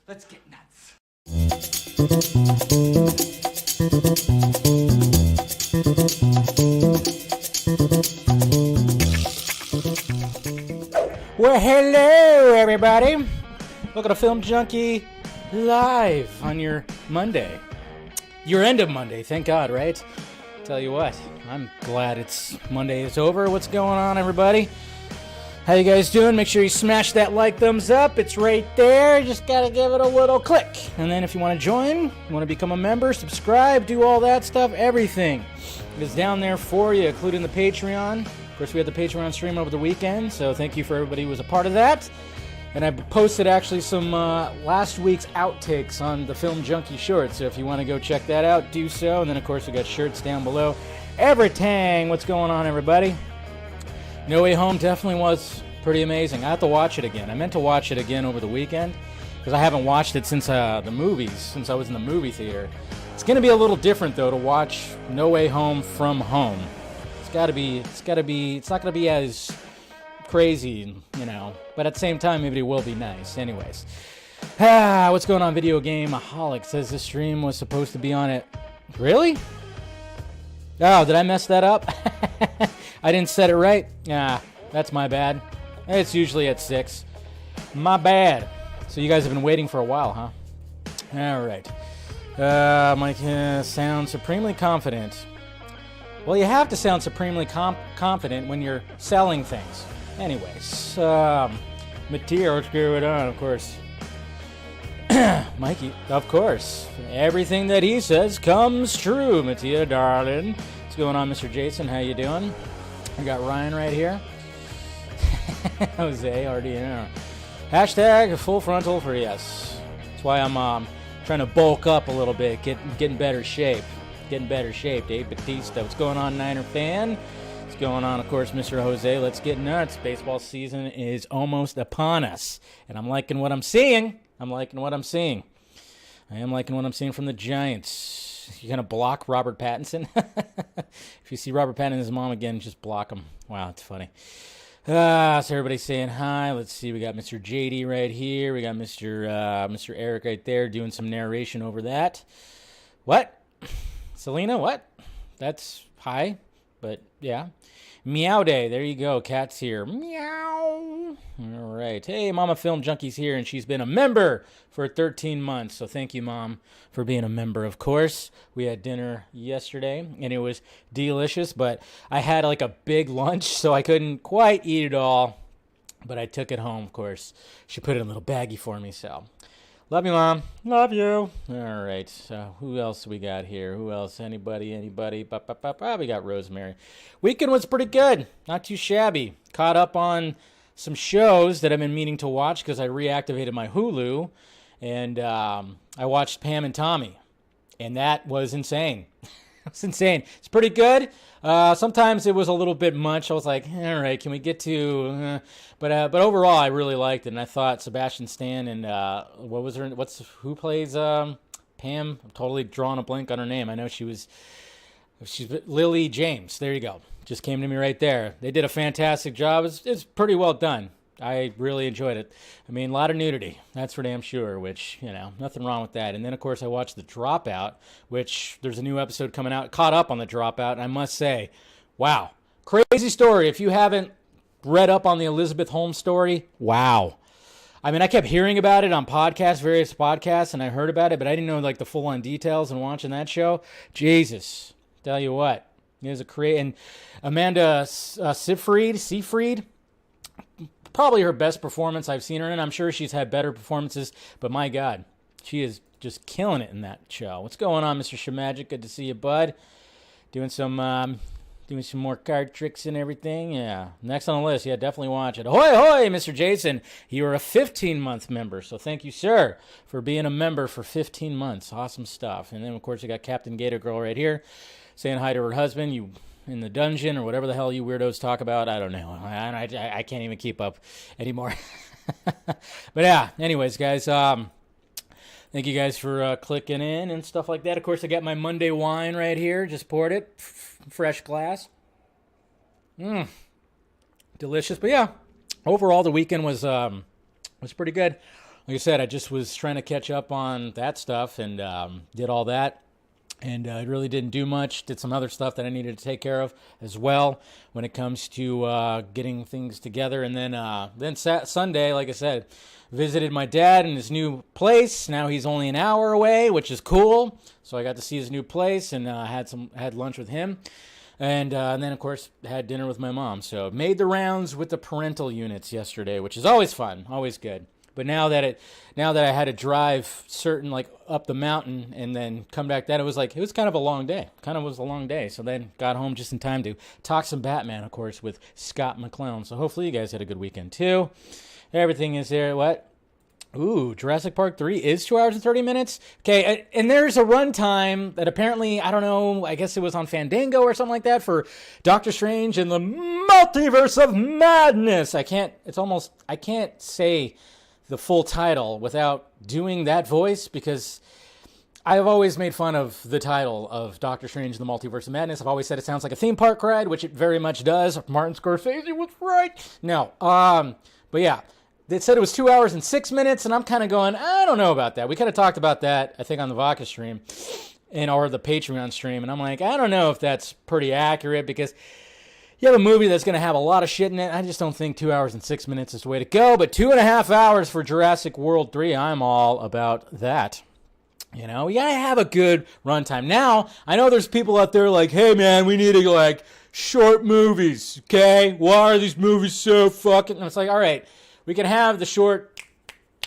Let's get nuts. Well, hello, everybody. Welcome to Film Junkee live on your Monday. Your end of Monday, thank God, right? Tell you what, I'm glad it's Monday is over. What's going on, everybody? How you guys doing? Make sure you smash that like thumbs up. It's right there. Just gotta give it a little click. And then if you want to join, you want to become a member, subscribe, do all that stuff, everything is down there for you, including the Patreon. Of course, we had the Patreon stream over the weekend, so thank you for everybody who was a part of that. And I posted actually some last week's outtakes on the Film Junkee shorts, so if you want to go check that out, do so. And then, of course, we got shirts down below. Everything. What's going on, everybody? No Way Home definitely was pretty amazing. I have to watch it again. I meant to watch it again over the weekend because I haven't watched it since the movies, since I was in the movie theater. It's going to be a little different, though, to watch No Way Home from home. It's not going to be as crazy, you know, but at the same time, maybe it will be nice. Anyways, what's going on, Video Gameaholic? Says the stream was supposed to be on it. Really? Oh, did I mess that up? I didn't set it right? That's my bad. It's usually at 6. My bad. So you guys have been waiting for a while, huh? Alright. Mike sounds supremely confident. Well, you have to sound supremely confident when you're selling things. Anyways, Mattia, what's going on, of course. Mikey, of course. Everything that he says comes true, Mattia, darling. What's going on, Mr. Jason? How you doing? I got Ryan right here. Jose, already in. Hashtag full frontal for yes. That's why I'm trying to bulk up a little bit, get in better shape. Getting better shape, Dave Batista. What's going on, Niner fan? What's going on, of course, Mr. Jose? Let's get nuts. Baseball season is almost upon us. And I'm liking what I'm seeing. I am liking what I'm seeing from the Giants. You're going to block Robert Pattinson? If you see Robert Pattinson's mom again, just block him. Wow, that's funny. So everybody's saying hi. Let's see. We got Mr. JD right here. We got Mr. Eric right there doing some narration over that. What? Selena, what? That's hi, but yeah. Meow Day, there you go. Cat's here. Meow. All right. Hey, Mama Film Junkie's here, and she's been a member for 13 months. So thank you, Mom, for being a member, of course. We had dinner yesterday, and it was delicious, but I had like a big lunch, so I couldn't quite eat it all. But I took it home, of course. She put it in a little baggie for me, so... Love you, Mom. Love you. All right. So who else we got here? Who else? Anybody? We got Rosemary. Weekend was pretty good. Not too shabby. Caught up on some shows that I've been meaning to watch because I reactivated my Hulu. And I watched Pam and Tommy. And that was insane. It's insane. It's pretty good. Sometimes it was a little bit much. I was like, all right, can we get to... But overall, I really liked it. And I thought Sebastian Stan and... who plays Pam? I'm totally drawing a blank on her name. I know she's Lily James. There you go. Just came to me right there. They did a fantastic job. It's pretty well done. I really enjoyed it. I mean, a lot of nudity. That's for damn sure, which, you know, nothing wrong with that. And then, of course, I watched The Dropout, which there's a new episode coming out. Caught up on The Dropout, and I must say, wow. Crazy story. If you haven't read up on the Elizabeth Holmes story, wow. I mean, I kept hearing about it on podcasts, various podcasts, and I heard about it, but I didn't know, like, the full-on details and watching that show. Jesus. Tell you what. It was and Amanda Seyfried, probably her best performance I've seen her in. I'm sure she's had better performances, but my God, she is just killing it in that show. What's going on, Mr. Shemagic? Good to see you, bud. Doing some more card tricks and everything. Yeah. Next on the list, yeah, definitely watch it. Ahoy, ahoy, Mr. Jason. You are a 15-month member, so thank you, sir, for being a member for 15 months. Awesome stuff. And then, of course, you got Captain Gator Girl right here saying hi to her husband. You in the dungeon or whatever the hell you weirdos talk about. I don't know. I can't even keep up anymore. But yeah, anyways, guys, thank you guys for clicking in and stuff like that. Of course, I got my Monday wine right here. Just poured it. Fresh glass. Delicious. But yeah, overall, the weekend was pretty good. like I said, I just was trying to catch up on that stuff and did all that. And I really didn't do much. Did some other stuff that I needed to take care of as well when it comes to getting things together. And then Sunday, like I said, visited my dad in his new place. Now he's only an hour away, which is cool. So I got to see his new place and had lunch with him. And then, of course, had dinner with my mom. So made the rounds with the parental units yesterday, which is always fun, always good. But now that I had to drive up the mountain and then come back, it was kind of a long day. So then got home just in time to talk some Batman, of course, with Scott McClellan. So hopefully you guys had a good weekend too. Everything is there. What? Ooh, Jurassic Park 3 is 2 hours and 30 minutes. Okay, and there's a runtime that apparently, I don't know, I guess it was on Fandango or something like that for Doctor Strange and the Multiverse of Madness. I can't say the full title without doing that voice because I've always made fun of the title of Doctor Strange and the Multiverse of Madness. I've always said it sounds like a theme park ride, which it very much does. Martin Scorsese was right. No, but yeah, they said it was 2 hours and 6 minutes, and I'm kind of going, I don't know about that. We kind of talked about that, I think, on the Vodka stream or the Patreon stream, and I'm like, I don't know if that's pretty accurate because you have a movie that's going to have a lot of shit in it. I just don't think 2 hours and 6 minutes is the way to go. But 2.5 hours for Jurassic World 3, I'm all about that. You know, you got to have a good runtime. Now, I know there's people out there like, hey, man, we need to, short movies, okay? Why are these movies so fucking... And it's like, all right, we can have the short,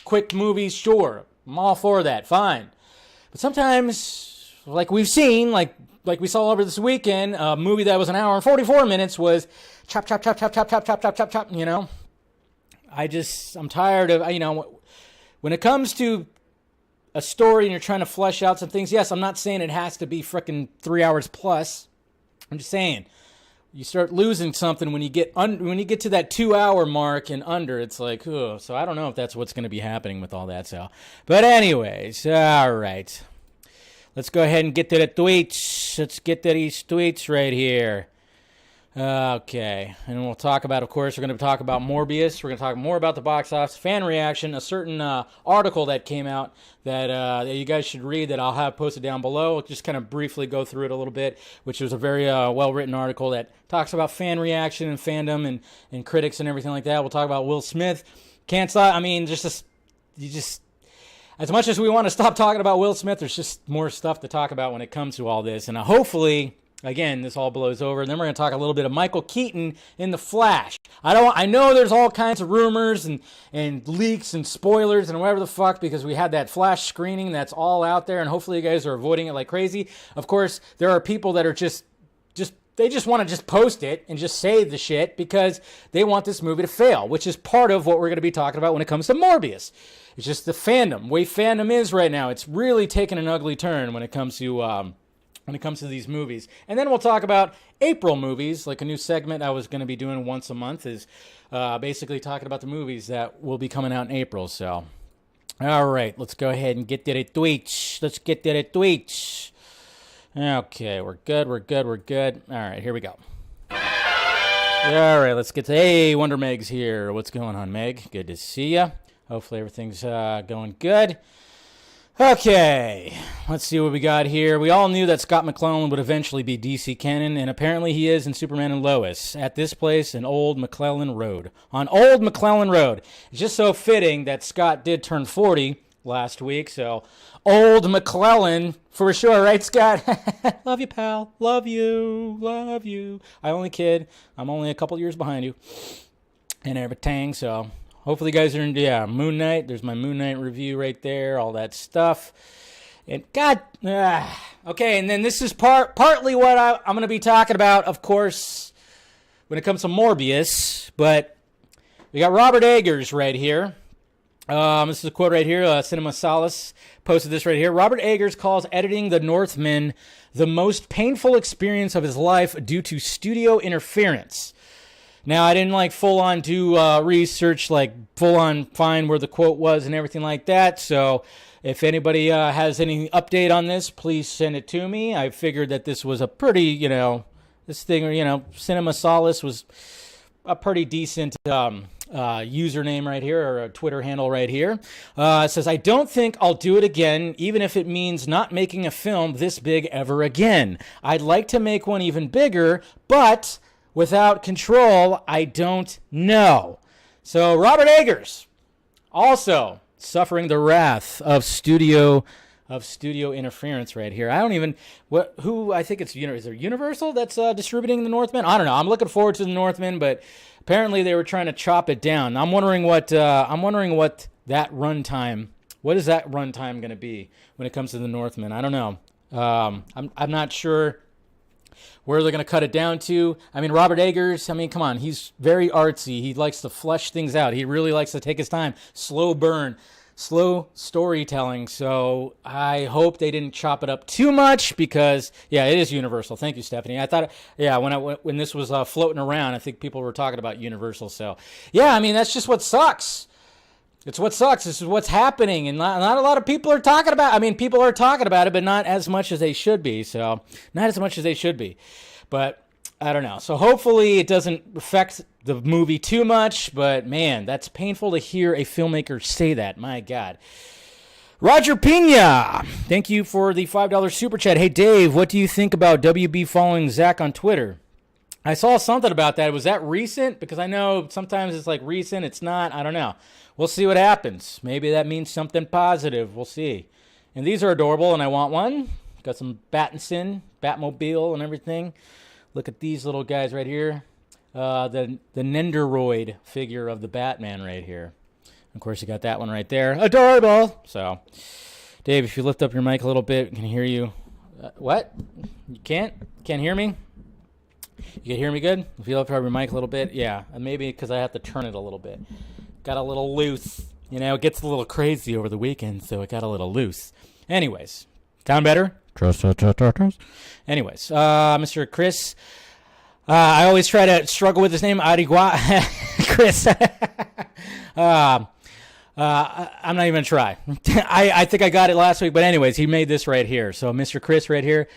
quick movies, sure. I'm all for that, fine. But sometimes, like we've seen, like we saw over this weekend, a movie that was an hour and 44 minutes was chop, chop, chop, chop, chop, chop, chop, chop, chop, chop, you know? I'm tired of, when it comes to a story and you're trying to flesh out some things, yes, I'm not saying it has to be frickin' 3 hours plus. I'm just saying, you start losing something when you get to that 2 hour mark and under. It's like, oh, so I don't know if that's what's going to be happening with all that. So, but anyways, all right. Let's go ahead and get to the tweets. Let's get to these tweets right here. Okay. And we'll talk about, of course, we're going to talk about Morbius. We're going to talk more about the box office, fan reaction, a certain article that came out that you guys should read that I'll have posted down below. I'll just kind of briefly go through it a little bit, which was a very well-written article that talks about fan reaction and fandom and critics and everything like that. We'll talk about Will Smith. Can't stop. I mean, as much as we want to stop talking about Will Smith, there's just more stuff to talk about when it comes to all this. And hopefully, again, this all blows over. And then we're going to talk a little bit of Michael Keaton in The Flash. I know there's all kinds of rumors and leaks and spoilers and whatever the fuck because we had that Flash screening that's all out there. And hopefully you guys are avoiding it like crazy. Of course, there are people that are they just want to just post it and just say the shit because they want this movie to fail, which is part of what we're going to be talking about when it comes to Morbius. It's just the fandom, way fandom is right now. It's really taken an ugly turn when it comes to these movies. And then we'll talk about April movies, like a new segment I was going to be doing once a month is basically talking about the movies that will be coming out in April. So, all right, let's go ahead and get to the tweets. Okay, we're good. All right, here we go. All right, let's get to, hey, Wonder Meg's here. What's going on, Meg? Good to see ya. Hopefully everything's going good. Okay, let's see what we got here. We all knew that Scott McClellan would eventually be DC canon, and apparently he is in Superman and Lois at this place in Old McClellan Road. On Old McClellan Road. It's just so fitting that Scott did turn 40 last week, so Old McClellan for sure, right, Scott? Love you, pal. Love you. I only kid. I'm only a couple years behind you and everything, so hopefully you guys are into, Moon Knight. There's my Moon Knight review right there, all that stuff. And okay, and then this is partly what I'm going to be talking about, of course, when it comes to Morbius, but we got Robert Eggers right here. This is a quote right here. Cinema Solace posted this right here. Robert Eggers calls editing The Northman the most painful experience of his life due to studio interference. Now, I didn't full-on do research, full-on find where the quote was and everything like that. So if anybody has any update on this, please send it to me. I figured that this was a pretty, this thing, Cinema Solace was a pretty decent username right here, or a Twitter handle right here. It says, I don't think I'll do it again, even if it means not making a film this big ever again. I'd like to make one even bigger, but without control, I don't know. So Robert Eggers, also suffering the wrath of studio interference right here. I don't even who I think it's is there Universal that's distributing the Northman? I don't know. I'm looking forward to the Northman, but apparently they were trying to chop it down. I'm wondering what that runtime. What is that runtime going to be when it comes to the Northman? I don't know. I'm not sure where they're going to cut it down to. I mean, Robert Eggers, I mean, come on. He's very artsy. He likes to flesh things out. He really likes to take his time. Slow burn. Slow storytelling. So I hope they didn't chop it up too much because, yeah, it is Universal. Thank you, Stephanie. I thought, yeah, when this was floating around, I think people were talking about Universal. So, yeah, I mean, that's just what sucks. It's what sucks. This is what's happening, and not a lot of people are talking about. I mean, people are talking about it, but not as much as they should be. So, not as much as they should be. But I don't know. So hopefully it doesn't affect the movie too much. But man, that's painful to hear a filmmaker say that. My God. Roger Pina, thank you for the $5 super chat. Hey Dave, what do you think about WB following Zach on Twitter? I saw something about that. Was that recent? Because I know sometimes it's like recent. It's not. I don't know. We'll see what happens. Maybe that means something positive. We'll see. And these are adorable, and I want one. Got some Battinson, Batmobile, and everything. Look at these little guys right here. The Nendoroid figure of the Batman right here. Of course, you got that one right there. Adorable. So, Dave, if you lift up your mic a little bit, I can hear you. What? You can't? Can't hear me? You can hear me good? If you lift up your mic a little bit, yeah. Maybe because I have to turn it a little bit. Got a little loose. You know, it gets a little crazy over the weekend, so it got a little loose. Anyways, sound better? Trust. Anyways, Mr. Chris, I always try to struggle with his name, Arigua. Chris. I'm not even going to try. I think I got it last week, but anyways, he made this right here. So Mr. Chris right here.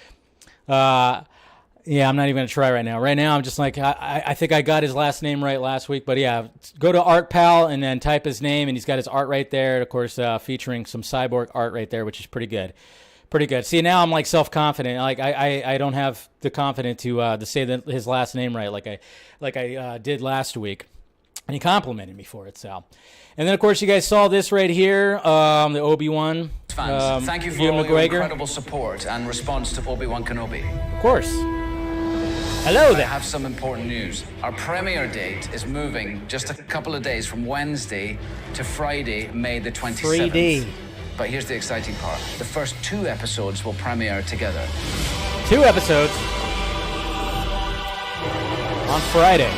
Yeah, I'm not even going to try right now. Right now, I'm just like, I think I got his last name right last week. But yeah, go to Art Pal and then type his name, and he's got his art right there. Of course, featuring some cyborg art right there, which is pretty good. Pretty good. See, now I'm like self-confident. Like I don't have the confidence to say his last name right like I did last week. And he complimented me for it, Sal. And then, of course, you guys saw this right here, the Obi-Wan. Fans, thank you for all your incredible support and response to Obi-Wan Kenobi. Of course. Hello there. I have some important news. Our premiere date is moving just a couple of days from Wednesday to Friday, May the 27th. 3D. But here's the exciting part. The first 2 episodes will premiere together. 2 episodes on Friday.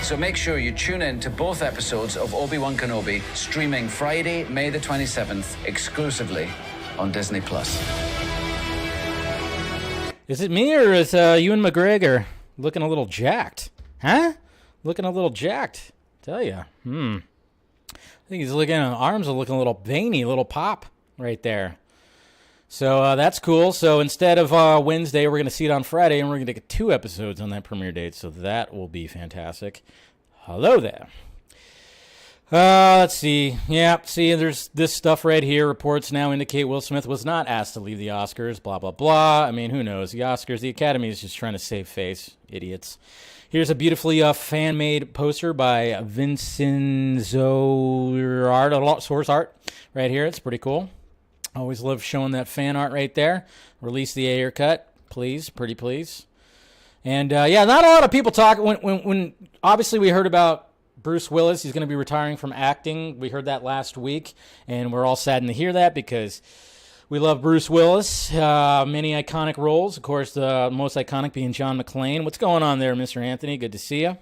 So make sure you tune in to both episodes of Obi-Wan Kenobi, streaming Friday, May the 27th, exclusively on Disney+. Is it me, or is Ewan McGregor looking a little jacked? Huh? Looking a little jacked. Tell ya. I think he's looking, arms are looking a little veiny, a little pop right there. So that's cool. So instead of Wednesday, we're going to see it on Friday, and we're going to get 2 episodes on that premiere date. So that will be fantastic. Hello there. Let's see. Yeah, see, there's this stuff right here. Reports now indicate Will Smith was not asked to leave the Oscars, blah, blah, blah. I mean, who knows? The Oscars, the Academy is just trying to save face. Idiots. Here's a beautifully fan-made poster by Vincenzo Source Art right here. It's pretty cool. Always love showing that fan art right there. Release the Ayer cut, please. Pretty please. And, yeah, not a lot of people talk. When obviously we heard about Bruce Willis, he's going to be retiring from acting. We heard that last week, and we're all saddened to hear that because we love Bruce Willis. Many iconic roles. Of course, the most iconic being John McClane. What's going on there, Mr. Anthony? Good to see you.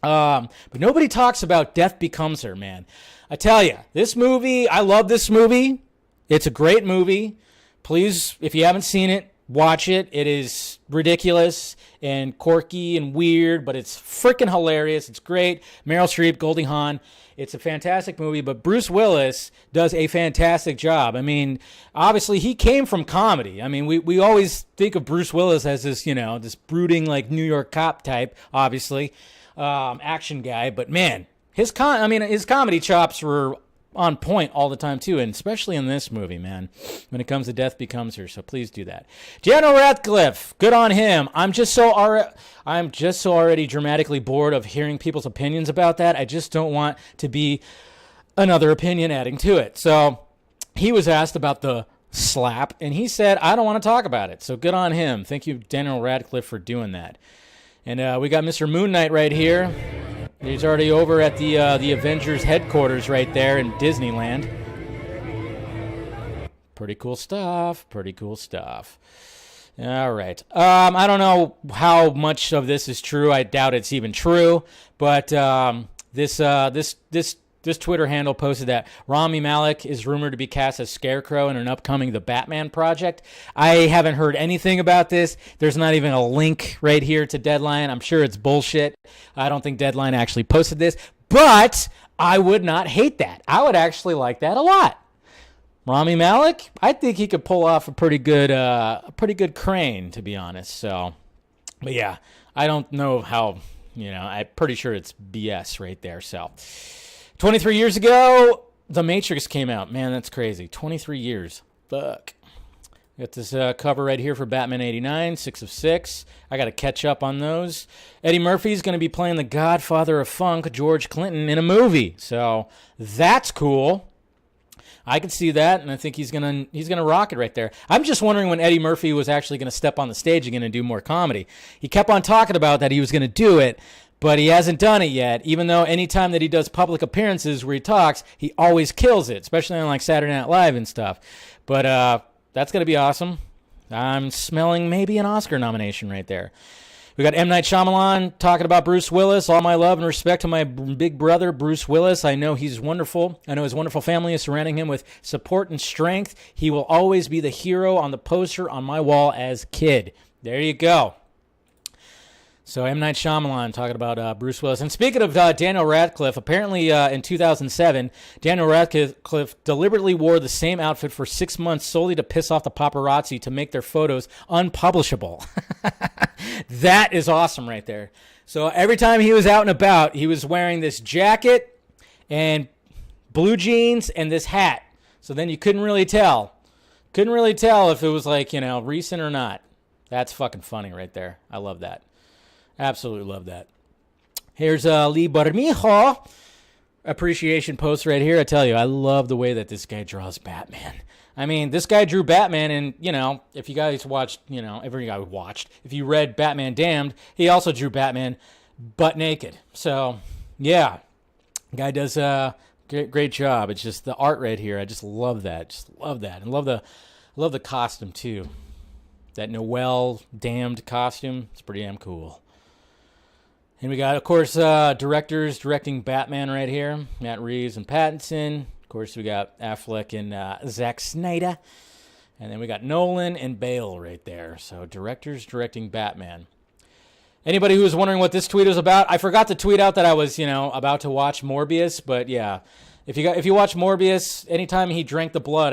But nobody talks about Death Becomes Her, man. I tell you, this movie, I love this movie. It's a great movie. Please, if you haven't seen it, Watch it. It is ridiculous and quirky and weird, but it's freaking hilarious. It's great. Meryl Streep, Goldie Hawn. It's a fantastic movie, but Bruce Willis does a fantastic job. I mean, obviously, he came from comedy. I mean, we always think of Bruce Willis as this, this brooding, like, New York cop type, obviously, action guy. But, man, his comedy chops were on point all the time, too, and especially in this movie, man, when it comes to Death Becomes Her. So please do that. Daniel Radcliffe, good on him. I'm just so already dramatically bored of hearing people's opinions about that. I just don't want to be another opinion adding to it. So he was asked about the slap, and he said, I don't want to talk about it. So good on him. Thank you, Daniel Radcliffe, for doing that. And we got Mr. Moon Knight right here. He's already over at the Avengers headquarters right there in Disneyland. Pretty cool stuff. All right. I don't know how much of this is true. I doubt it's even true. But this Twitter handle posted that Rami Malek is rumored to be cast as Scarecrow in an upcoming The Batman project. I haven't heard anything about this. There's not even a link right here to Deadline. I'm sure it's bullshit. I don't think Deadline actually posted this, but I would not hate that. I would actually like that a lot. Rami Malek, I think he could pull off a pretty good crane, to be honest. So, but yeah, I don't know how, I'm pretty sure it's BS right there. So 23 years ago, The Matrix came out. Man, that's crazy. 23 years. Fuck. Got this cover right here for Batman 89, 6 of 6. I got to catch up on those. Eddie Murphy's going to be playing the godfather of funk, George Clinton, in a movie. So that's cool. I could see that, and I think he's gonna rock it right there. I'm just wondering when Eddie Murphy was actually going to step on the stage again and do more comedy. He kept on talking about that he was going to do it, but he hasn't done it yet, even though any time that he does public appearances where he talks, he always kills it, especially on like Saturday Night Live and stuff. But that's going to be awesome. I'm smelling maybe an Oscar nomination right there. We got M. Night Shyamalan talking about Bruce Willis. All my love and respect to my big brother, Bruce Willis. I know he's wonderful. I know his wonderful family is surrounding him with support and strength. He will always be the hero on the poster on my wall as kid. There you go. So M. Night Shyamalan talking about Bruce Willis. And speaking of Daniel Radcliffe, apparently in 2007, Daniel Radcliffe deliberately wore the same outfit for 6 months solely to piss off the paparazzi to make their photos unpublishable. That is awesome right there. So every time he was out and about, he was wearing this jacket and blue jeans and this hat. So then you couldn't really tell. Couldn't really tell if it was like, recent or not. That's fucking funny right there. I love that. Absolutely love that. Here's Lee Barmijo appreciation post right here. I tell you, I love the way that this guy draws Batman. I mean, this guy drew Batman, and, if you guys watched, if you read Batman Damned, he also drew Batman butt naked. So, yeah, guy does a great job. It's just the art right here. I just love that. Just love that. And love the costume, too. That Noel Damned costume. It's pretty damn cool. And we got, of course, directors directing Batman right here. Matt Reeves and Pattinson. Of course, we got Affleck and Zack Snyder. And then we got Nolan and Bale right there. So directors directing Batman. Anybody who was wondering what this tweet was about, I forgot to tweet out that I was, about to watch Morbius. But yeah, if you watch Morbius, anytime he drank the blood,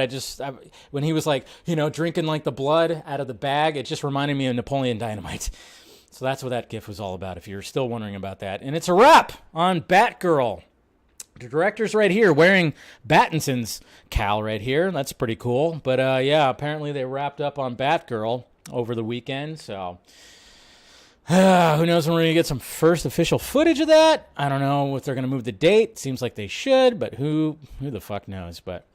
when he was like, drinking like the blood out of the bag, it just reminded me of Napoleon Dynamite. So that's what that gif was all about, if you're still wondering about that. And it's a wrap on Batgirl. The director's right here wearing Battinson's cowl right here. That's pretty cool. But, yeah, apparently they wrapped up on Batgirl over the weekend. So, who knows when we're going to get some first official footage of that? I don't know if they're going to move the date. Seems like they should, but who the fuck knows? But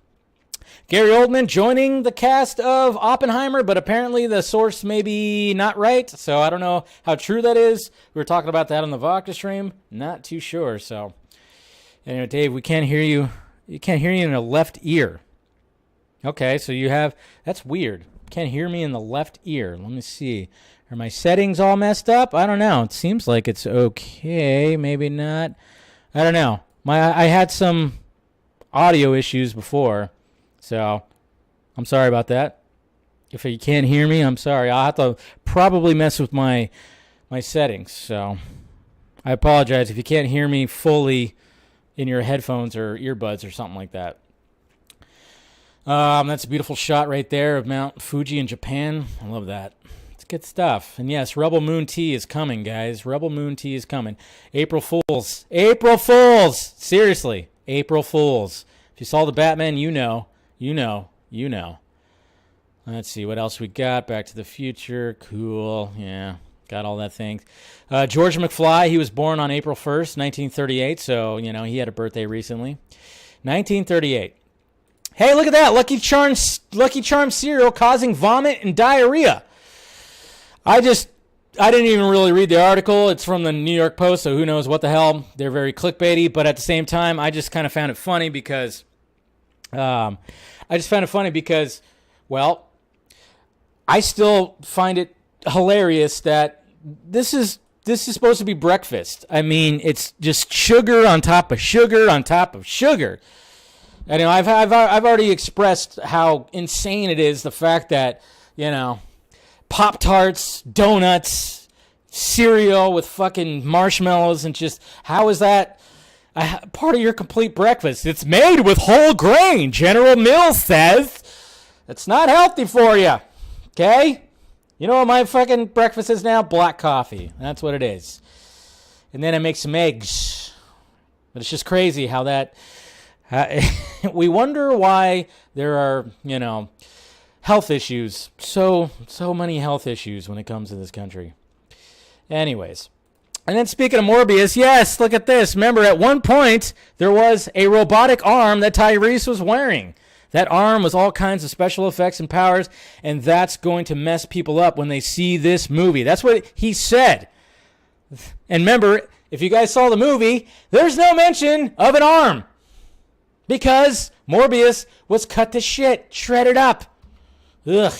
Gary Oldman joining the cast of Oppenheimer, but apparently the source may be not right. So I don't know how true that is. We were talking about that on the Vodka stream. Not too sure. So anyway, Dave, we can't hear you. You can't hear you in the left ear. Okay, so that's weird. Can't hear me in the left ear. Let me see. Are my settings all messed up? I don't know. It seems like it's okay. Maybe not. I don't know. I had some audio issues before. So, I'm sorry about that. If you can't hear me, I'm sorry. I'll have to probably mess with my settings. So I apologize if you can't hear me fully in your headphones or earbuds or something like that. That's a beautiful shot right there of Mount Fuji in Japan. I love that. It's good stuff. And yes, Rebel Moon Tea is coming, guys. Rebel Moon Tea is coming. April Fools. April Fools! Seriously, April Fools. If you saw the Batman, you know. Let's see what else we got. Back to the Future. Cool. Yeah, got all that thing. George McFly, he was born on April 1st, 1938. So, he had a birthday recently. 1938. Hey, look at that. Lucky Charm cereal causing vomit and diarrhea. I didn't even really read the article. It's from the New York Post, so who knows what the hell. They're very clickbaity, but at the same time, I just kind of found it funny because well, I still find it hilarious that this is supposed to be breakfast. I mean, it's just sugar on top of sugar on top of sugar. And I've already expressed how insane it is, the fact that, Pop-Tarts, donuts, cereal with fucking marshmallows, and just, how is that part of your complete breakfast? It's made with whole grain, General Mills says. It's not healthy for you, okay? You know what my fucking breakfast is now? Black coffee. That's what it is. And then I make some eggs. But it's just crazy how that... we wonder why there are, health issues. So many health issues when it comes to this country. Anyways. And then speaking of Morbius, yes, look at this. Remember, at one point, there was a robotic arm that Tyrese was wearing. That arm was all kinds of special effects and powers, and that's going to mess people up when they see this movie. That's what he said. And remember, if you guys saw the movie, there's no mention of an arm. Because Morbius was cut to shit, shredded up. Ugh,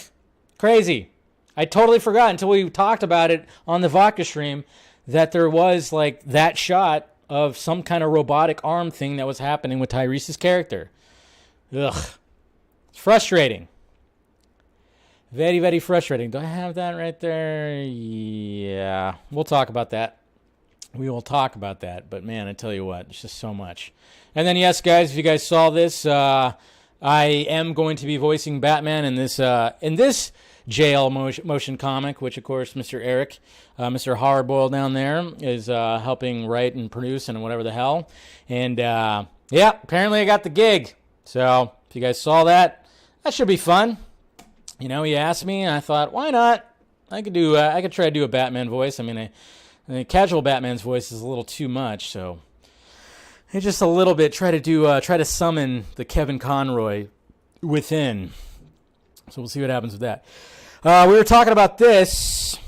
crazy. I totally forgot until we talked about it on the vodka stream that there was like that shot of some kind of robotic arm thing that was happening with Tyrese's character. Ugh, it's frustrating. Very, very frustrating. Do I have that right there? Yeah, we'll talk about that. We will talk about that, but man, I tell you what, it's just so much. And then, yes, guys, if you guys saw this, I am going to be voicing Batman in this jail motion comic, which, of course, Mr. Eric, Mr. Hardboiled down there, is helping write and produce and whatever the hell. And, yeah, apparently I got the gig. So if you guys saw that, that should be fun. He asked me, and I thought, why not? I could try to do a Batman voice. I mean, the casual Batman's voice is a little too much, so just a little bit. Try to summon the Kevin Conroy within. So we'll see what happens with that. We were talking about this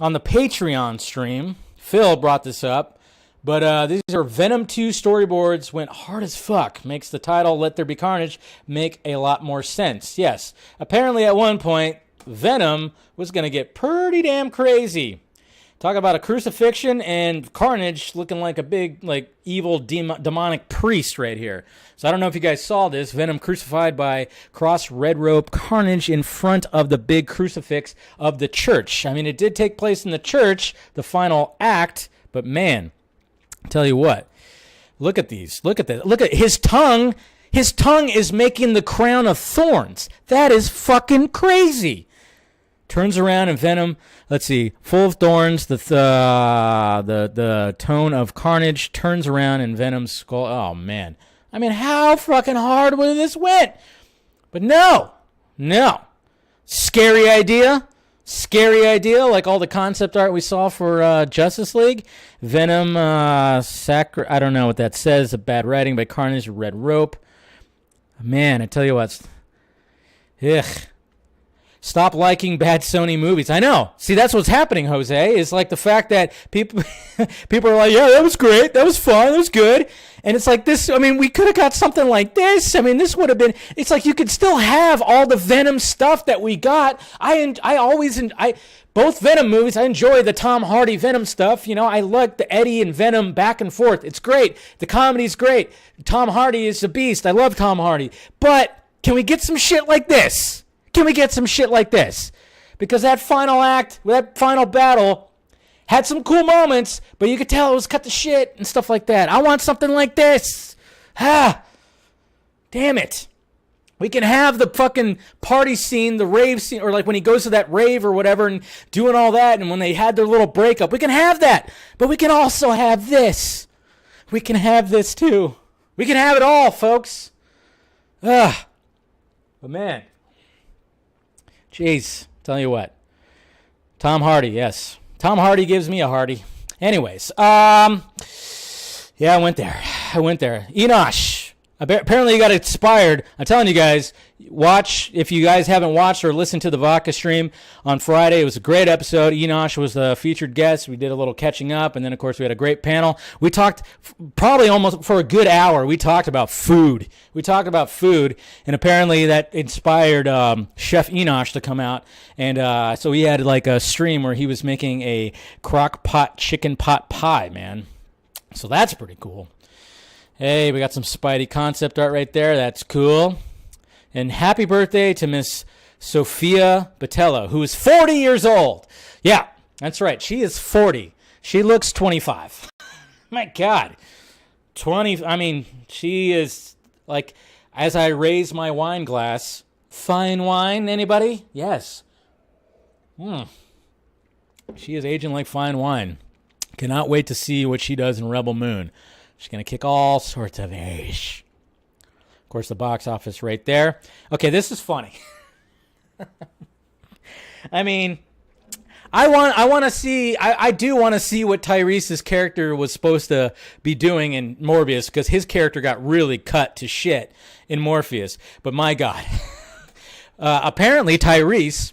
on the Patreon stream. Phil brought this up, but these are Venom 2 storyboards. Went hard as fuck. Makes the title "Let There Be Carnage" make a lot more sense. Yes, apparently at one point Venom was gonna get pretty damn crazy. Talk about a crucifixion and Carnage looking like a big, evil demonic priest right here. So I don't know if you guys saw this. Venom crucified by cross red rope Carnage in front of the big crucifix of the church. I mean, it did take place in the church, the final act, but man, I'll tell you what. Look at these. Look at that. Look at his tongue. His tongue is making the crown of thorns. That is fucking crazy. Turns around and Venom, let's see, full of thorns, the tone of Carnage turns around and Venom's skull. Oh, man. I mean, how fucking hard would this went? But no. Scary idea, like all the concept art we saw for Justice League. Venom, I don't know what that says, a bad writing by Carnage, red rope. Man, I tell you what. Ugh. Stop liking bad Sony movies. I know. See, that's what's happening, Jose, is like the fact that people are like, yeah, that was great. That was fun. That was good. And it's like this. I mean, we could have got something like this. I mean, this would have been, it's like you could still have all the Venom stuff that we got. Both Venom movies, I enjoy the Tom Hardy Venom stuff. I like the Eddie and Venom back and forth. It's great. The comedy's great. Tom Hardy is a beast. I love Tom Hardy. But can we get some shit like this? can we get some shit like this? Because that final act, that final battle, had some cool moments, but you could tell it was cut to shit and stuff like that. I want something like this. Damn it. We can have the fucking party scene, the rave scene, or like when he goes to that rave or whatever and doing all that, and when they had their little breakup. We can have that, but we can also have this. We can have this too. We can have it all, folks. But man, jeez, tell you what. Tom Hardy, yes. Tom Hardy gives me a Hardy. Anyways, yeah, I went there. Enosh. Apparently you got inspired. I'm telling you guys, watch, if you guys haven't watched or listened to the Vodka stream on Friday. It was a great episode. Enosh was the featured guest. We did a little catching up, and then, of course, we had a great panel. We talked probably almost for a good hour. We talked about food. And apparently that inspired Chef Enosh to come out. And so he had like a stream where he was making a crock pot chicken pot pie, man. So that's pretty cool. Hey, we got some Spidey concept art right there. That's cool. And happy birthday to Miss Sophia Botello, who is 40 years old. Yeah, that's right. She is 40. She looks 25. My God. 20. I mean, she is like, as I raise my wine glass, fine wine, anybody? Yes. She is aging like fine wine. Cannot wait to see what she does in Rebel Moon. She's going to kick all sorts of ass. Of course, the box office right there. Okay, this is funny. I mean, I do want to see what Tyrese's character was supposed to be doing in Morbius, because his character got really cut to shit in Morpheus. But my God. Apparently, Tyrese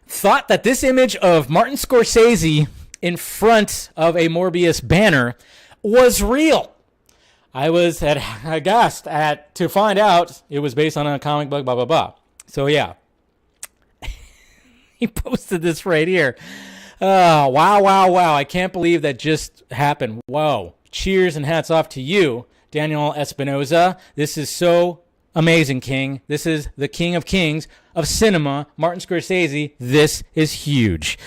thought that this image of Martin Scorsese in front of a Morbius banner was real. I was aghast to find out it was based on a comic book, blah, blah, blah. So, yeah. He posted this right here. Wow. I can't believe that just happened. Whoa. Cheers and hats off to you, Daniel Espinosa. This is so amazing, King. This is the King of Kings of cinema, Martin Scorsese. This is huge.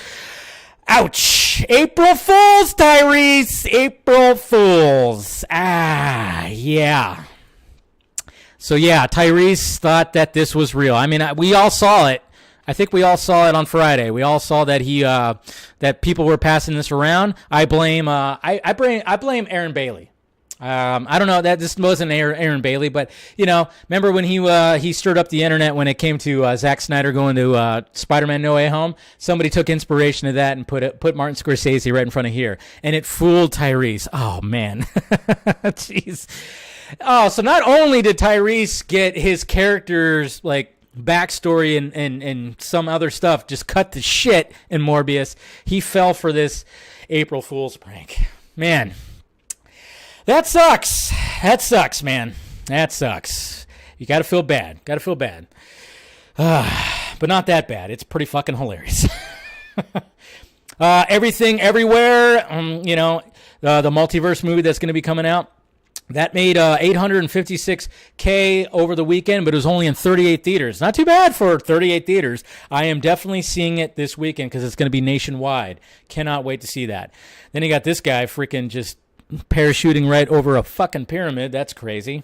Ouch. April Fools, Tyrese. April Fools. Yeah. So, yeah, Tyrese thought that this was real. I mean, we all saw it. I think we all saw it on Friday. We all saw that that people were passing this around. I blame Aaron Bailey. I don't know that this wasn't Aaron Bailey, but remember when he stirred up the internet when it came to Zack Snyder going to Spider-Man: No Way Home? Somebody took inspiration of that and put Martin Scorsese right in front of here, and it fooled Tyrese. Oh man, jeez. Oh, so not only did Tyrese get his character's like backstory and some other stuff just cut to shit in Morbius, he fell for this April Fool's prank. Man. That sucks, man. That sucks. You got to feel bad. But not that bad. It's pretty fucking hilarious. Everything, Everywhere, the multiverse movie that's going to be coming out, that made $856K over the weekend, but it was only in 38 theaters. Not too bad for 38 theaters. I am definitely seeing it this weekend because it's going to be nationwide. Cannot wait to see that. Then you got this guy freaking just parachuting right over a fucking pyramid. That's crazy.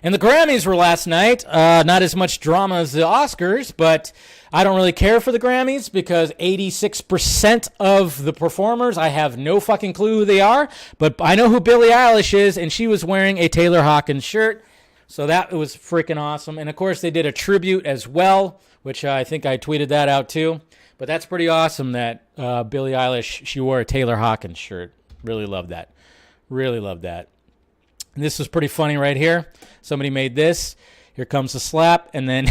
And the Grammys were last night. Not as much drama as the Oscars, but I don't really care for the Grammys because 86% of the performers, I have no fucking clue who they are, but I know who Billie Eilish is, and she was wearing a Taylor Hawkins shirt. So that was freaking awesome. And of course, they did a tribute as well, which I think I tweeted that out too. But that's pretty awesome that Billie Eilish, she wore a Taylor Hawkins shirt. Really love that. And this was pretty funny right here. Somebody made this. Here comes the slap, and then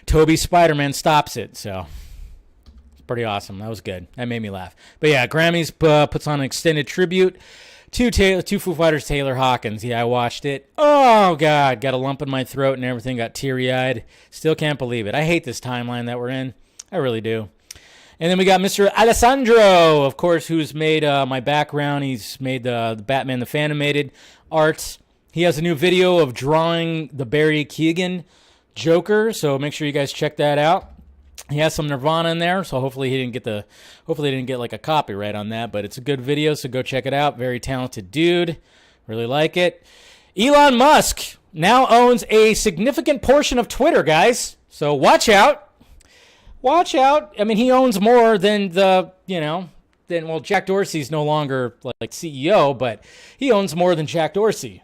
Toby Spider-Man stops it. So it's pretty awesome. That was good. That made me laugh. But yeah, Grammys puts on an extended tribute to Foo Fighters' Taylor Hawkins. Yeah, I watched it. Oh God, got a lump in my throat and everything. Got teary-eyed. Still can't believe it. I hate this timeline that we're in. I really do. And then we got Mr. Alessandro, of course, who's made my background. He's made the Batman the Fanimated art. He has a new video of drawing the Barry Keoghan Joker, so make sure you guys check that out. He has some Nirvana in there, so hopefully he didn't get like a copyright on that, but it's a good video, so go check it out. Very talented dude. Really like it. Elon Musk now owns a significant portion of Twitter, guys. So watch out. Watch out. I mean, he owns more than Jack Dorsey's no longer like CEO, but he owns more than Jack Dorsey.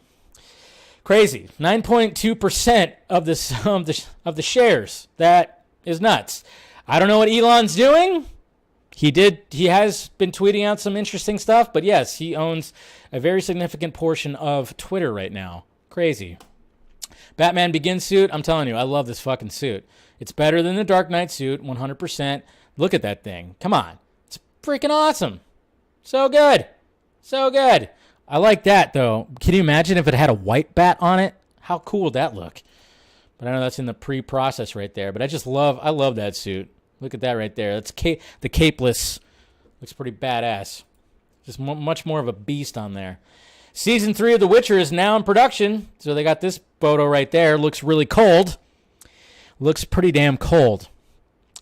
Crazy. 9.2% of the shares. That is nuts. I don't know what Elon's doing. He has been tweeting out some interesting stuff, but yes, he owns a very significant portion of Twitter right now. Crazy. Batman Begins suit. I'm telling you, I love this fucking suit. It's better than the Dark Knight suit, 100%. Look at that thing. Come on. It's freaking awesome. So good. So good. I like that, though. Can you imagine if it had a white bat on it? How cool would that look? But I know that's in the pre-process right there. But I love that suit. Look at that right there. That's the capeless. Looks pretty badass. Just much more of a beast on there. Season 3 of The Witcher is now in production. So they got this photo right there. Looks really cold. Looks pretty damn cold.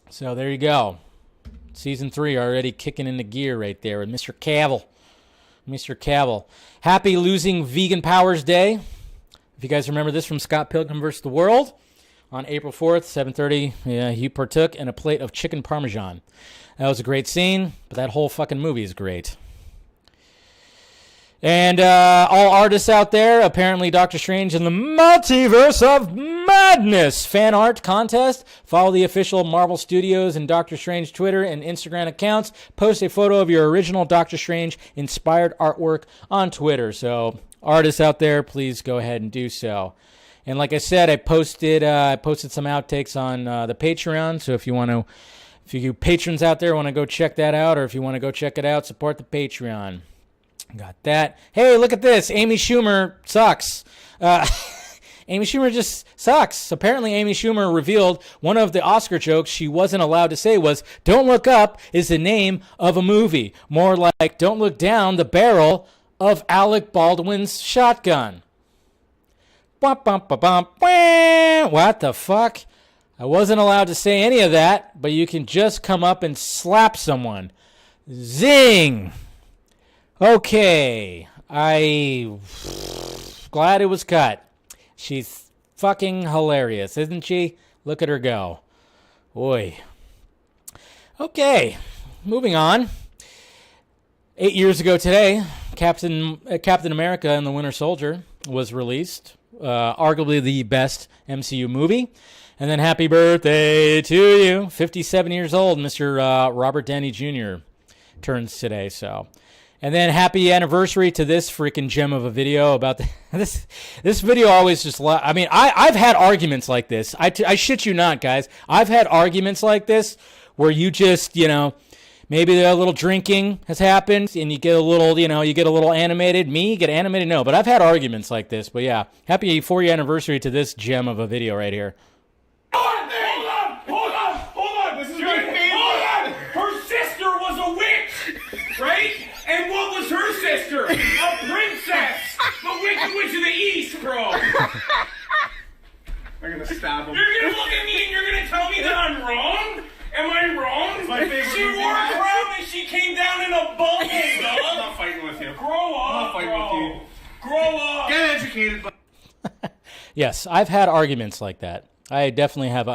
So there you go. Season 3 already kicking into gear right there with Mr. Cavill. Mr. Cavill. Happy Losing Vegan Powers Day. If you guys remember this from Scott Pilgrim vs. the World, on April 4th, 7:30, he partook in a plate of chicken parmesan. That was a great scene, but that whole fucking movie is great. And all artists out there, apparently Doctor Strange in the Multiverse of Madness fan art contest. Follow the official Marvel Studios and Doctor Strange Twitter and Instagram accounts. Post a photo of your original Doctor Strange inspired artwork on Twitter. So artists out there, please go ahead and do so. And like I said, I posted some outtakes on the Patreon. So if you patrons out there want to go check that out, or if you want to go check it out, support the Patreon. Got that. Hey, look at this. Amy Schumer sucks. Amy Schumer just sucks. Apparently, Amy Schumer revealed one of the Oscar jokes she wasn't allowed to say was, "Don't Look Up" is the name of a movie. More like, "Don't look down the barrel of Alec Baldwin's shotgun." What the fuck? I wasn't allowed to say any of that, but you can just come up and slap someone. Zing! Okay, glad it was cut. She's fucking hilarious, isn't she? Look at her go. Boy. Okay, moving on. 8 years ago today, Captain America and the Winter Soldier was released. Arguably the best MCU movie. And then happy birthday to you. 57 years old, Mr. Robert Downey Jr. turns today, so... And then happy anniversary to this freaking gem of a video about this video always just... I mean, I've had arguments like this. I shit you not, guys. I've had arguments like this where you just, maybe a little drinking has happened and you get a little, you get a little animated. Me, get animated? No, but I've had arguments like this. But yeah, happy 4-year anniversary to this gem of a video right here. Hold on. This is my favorite. Hold on. Her sister was a witch, right? And what was her sister? A princess! The Wicked Witch of the East, bro! I'm gonna stab him. You're gonna look at me and you're gonna tell me that I'm wrong? Am I wrong? It's my favorite she wore a crown and she came down in a bubble, dog! I'm not fighting with you. Grow up, I'm not fighting with you. Grow up! Get educated, bud. Yes, I've had arguments like that. I definitely have.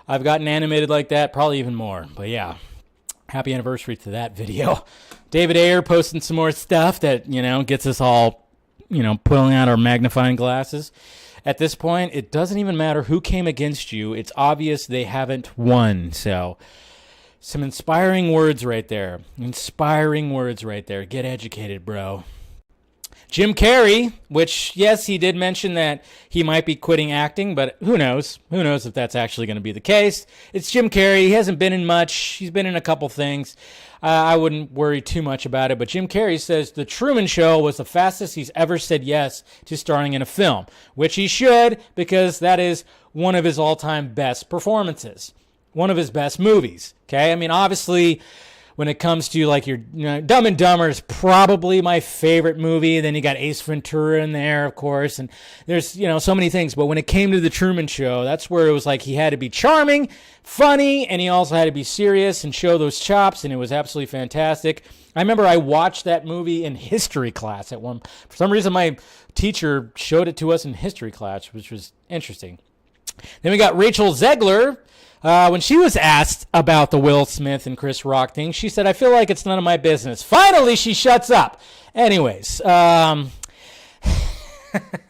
I've gotten animated like that, probably even more. But yeah, happy anniversary to that video. David Ayer posting some more stuff that, gets us all, pulling out our magnifying glasses. At this point, it doesn't even matter who came against you. It's obvious they haven't won. So, some inspiring words right there. Inspiring words right there. Get educated, bro. Jim Carrey, which, yes, he did mention that he might be quitting acting, but who knows? Who knows if that's actually going to be the case? It's Jim Carrey. He hasn't been in much. He's been in a couple things. I wouldn't worry too much about it, but Jim Carrey says The Truman Show was the fastest he's ever said yes to starring in a film, which he should, because that is one of his all-time best performances, one of his best movies, okay? I mean, obviously, when it comes to like your Dumb and Dumber is probably my favorite movie. Then you got Ace Ventura in there, of course, and there's so many things. But when it came to the Truman Show, that's where it was like he had to be charming, funny, and he also had to be serious and show those chops, and it was absolutely fantastic. I remember I watched that movie in history class at one. For some reason, my teacher showed it to us in history class, which was interesting. Then we got Rachel Zegler. When she was asked about the Will Smith and Chris Rock thing, she said, "I feel like it's none of my business." Finally, she shuts up. Anyways,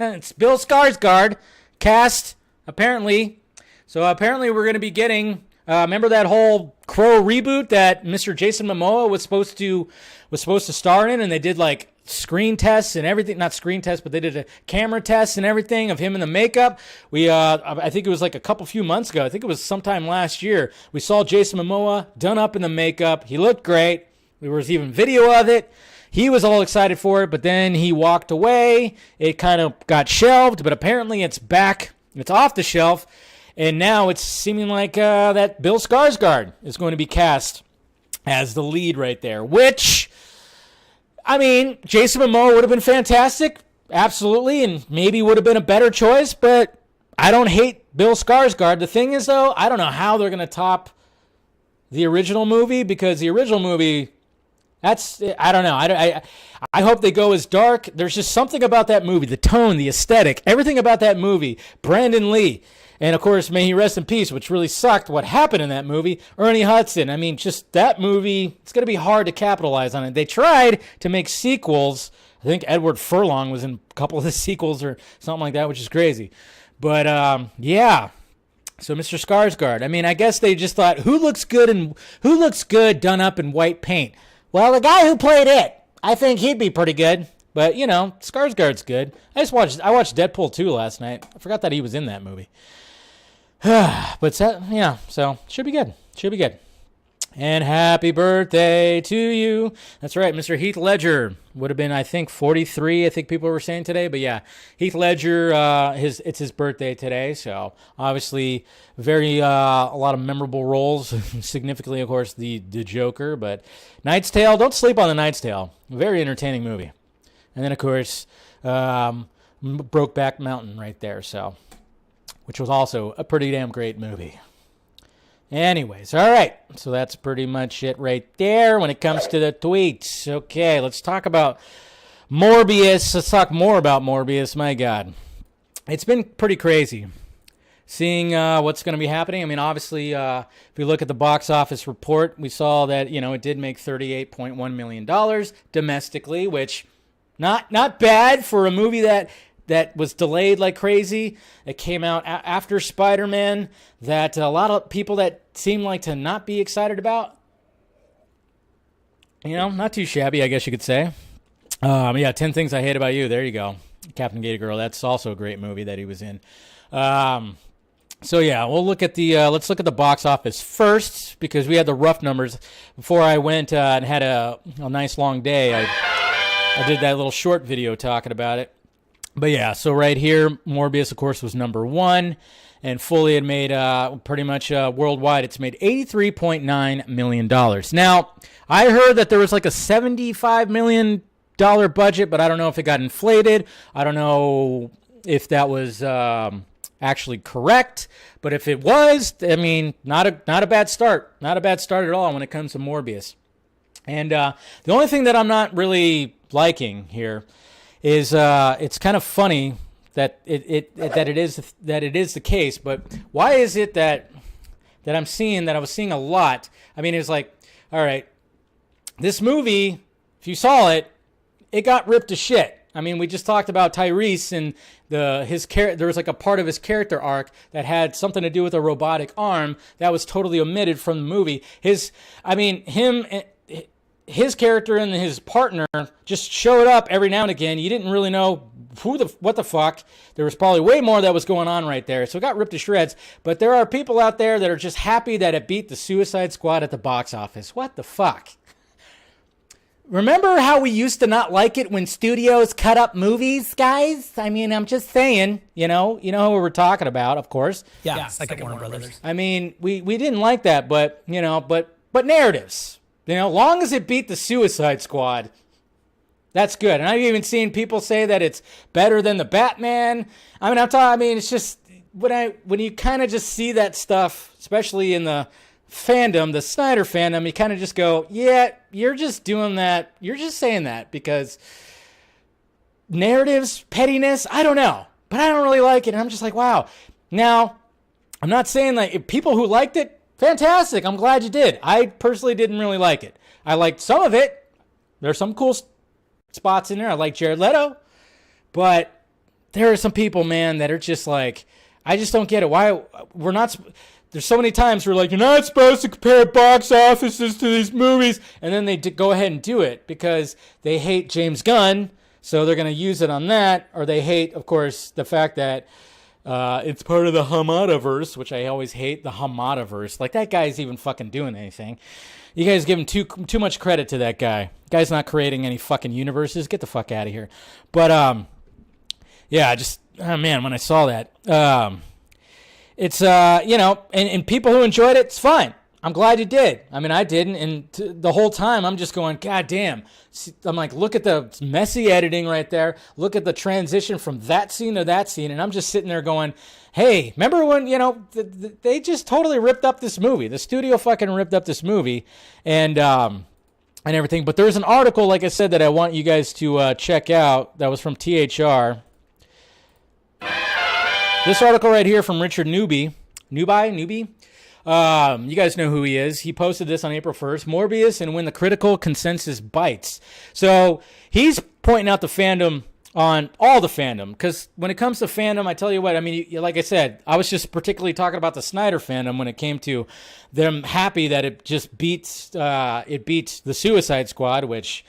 it's Bill Skarsgård cast, apparently. So apparently we're going to be getting, remember that whole Crow reboot that Mr. Jason Momoa was supposed to star in, and they did like screen tests and everything, not screen tests, but they did a camera test and everything of him in the makeup. I think it was like a few months ago. I think it was sometime last year. We saw Jason Momoa done up in the makeup. He looked great. There was even video of it. He was all excited for it, but then he walked away. It kind of got shelved, but apparently it's back. It's off the shelf, and now it's seeming like that Bill Skarsgård is going to be cast as the lead right there, which, I mean, Jason Momoa would have been fantastic, absolutely, and maybe would have been a better choice, but I don't hate Bill Skarsgård. The thing is, though, I don't know how they're going to top the original movie, because the original movie, I don't know. I hope they go as dark. There's just something about that movie, the tone, the aesthetic, everything about that movie. Brandon Lee, and of course, may he rest in peace, which really sucked what happened in that movie. Ernie Hudson. I mean, just that movie, it's going to be hard to capitalize on it. They tried to make sequels. I think Edward Furlong was in a couple of the sequels or something like that, which is crazy. But, yeah. So Mr. Skarsgård, I mean, I guess they just thought, who looks good done up in white paint? Well, the guy who played it, I think he'd be pretty good. But, Skarsgård's good. I watched Deadpool 2 last night. I forgot that he was in that movie. But, so should be good. Should be good. And happy birthday to you. That's right, Mr. Heath Ledger would have been, I think, 43, I think people were saying today. But yeah, Heath Ledger, it's his birthday today. So obviously a lot of memorable roles. Significantly, of course, the Joker. But Knight's Tale, don't sleep on The Knight's Tale. Very entertaining movie. And then, of course, Brokeback Mountain right there. So, which was also a pretty damn great movie. Anyways, all right. So that's pretty much it right there when it comes to the tweets. Okay, let's talk about Morbius. Let's talk more about Morbius. My God. It's been pretty crazy seeing what's going to be happening. I mean, obviously, if we look at the box office report, we saw that, it did make $38.1 million domestically, which not bad for a movie that was delayed like crazy. It came out after Spider-Man, that a lot of people that seem like to not be excited about. Not too shabby, I guess you could say. 10 Things I Hate About You. There you go. Captain Gator Girl. That's also a great movie that he was in. So yeah, we'll look at let's look at the box office first, because we had the rough numbers before I went and had a nice long day. I did that little short video talking about it. But yeah, so right here, Morbius, of course, was number one, and fully it made pretty much worldwide, it's made $83.9 million. Now, I heard that there was like a $75 million budget, but I don't know if it got inflated. I don't know if that was actually correct, but if it was, I mean, not a bad start. Not a bad start at all when it comes to Morbius. And the only thing that I'm not really liking here is it's kind of funny that it is the case, but why is it that I was seeing a lot? I mean, it's like, all right, this movie, if you saw it, it got ripped to shit. I mean, we just talked about Tyrese and there was like a part of his character arc that had something to do with a robotic arm that was totally omitted from the movie. His character and his partner just showed up every now and again. You didn't really know what the fuck. There was probably way more that was going on right there. So it got ripped to shreds. But there are people out there that are just happy that it beat the Suicide Squad at the box office. What the fuck? Remember how we used to not like it when studios cut up movies, guys? I mean, I'm just saying, you know who we're talking about, of course. Yeah, like Warner Brothers. I mean, we didn't like that, but narratives. long as it beat the Suicide Squad, that's good. And I've even seen people say that it's better than the Batman. It's just when you kind of just see that stuff, especially in the fandom, the Snyder fandom, you kind of just go, yeah, you're just doing that. You're just saying that because narratives, pettiness, I don't know. But I don't really like it. And I'm just like, wow. Now, I'm not saying that if people who liked it, fantastic. I'm glad you did. I personally didn't really like it. I liked some of it. There's some cool spots in there. I like Jared Leto, but there are some people, man, that are just like, I just don't get it. Why we're not? There's so many times we're like, you're not supposed to compare box offices to these movies, and then they go ahead and do it because they hate James Gunn, so they're going to use it on that, or they hate, of course, the fact that it's part of the Hamadaverse, which I always hate, the Hamadaverse. Like, that guy's even fucking doing anything. You guys give him too much credit to that guy. Guy's not creating any fucking universes. Get the fuck out of here. But, man, when I saw that, it's, and people who enjoyed it, it's fine. I'm glad you did. I mean, I didn't. And the whole time, I'm just going, God damn. I'm like, look at the messy editing right there. Look at the transition from that scene to that scene. And I'm just sitting there going, hey, remember when, they just totally ripped up this movie. The studio fucking ripped up this movie and everything. But there's an article, like I said, that I want you guys to check out. That was from THR. This article right here from Richard Newby. You guys know who he is. He posted this on April 1st. Morbius and when the critical consensus bites. So he's pointing out the fandom on all the fandom. Because when it comes to fandom, I tell you what, I mean, like I said, I was just particularly talking about the Snyder fandom when it came to them happy that it just beats the Suicide Squad, which...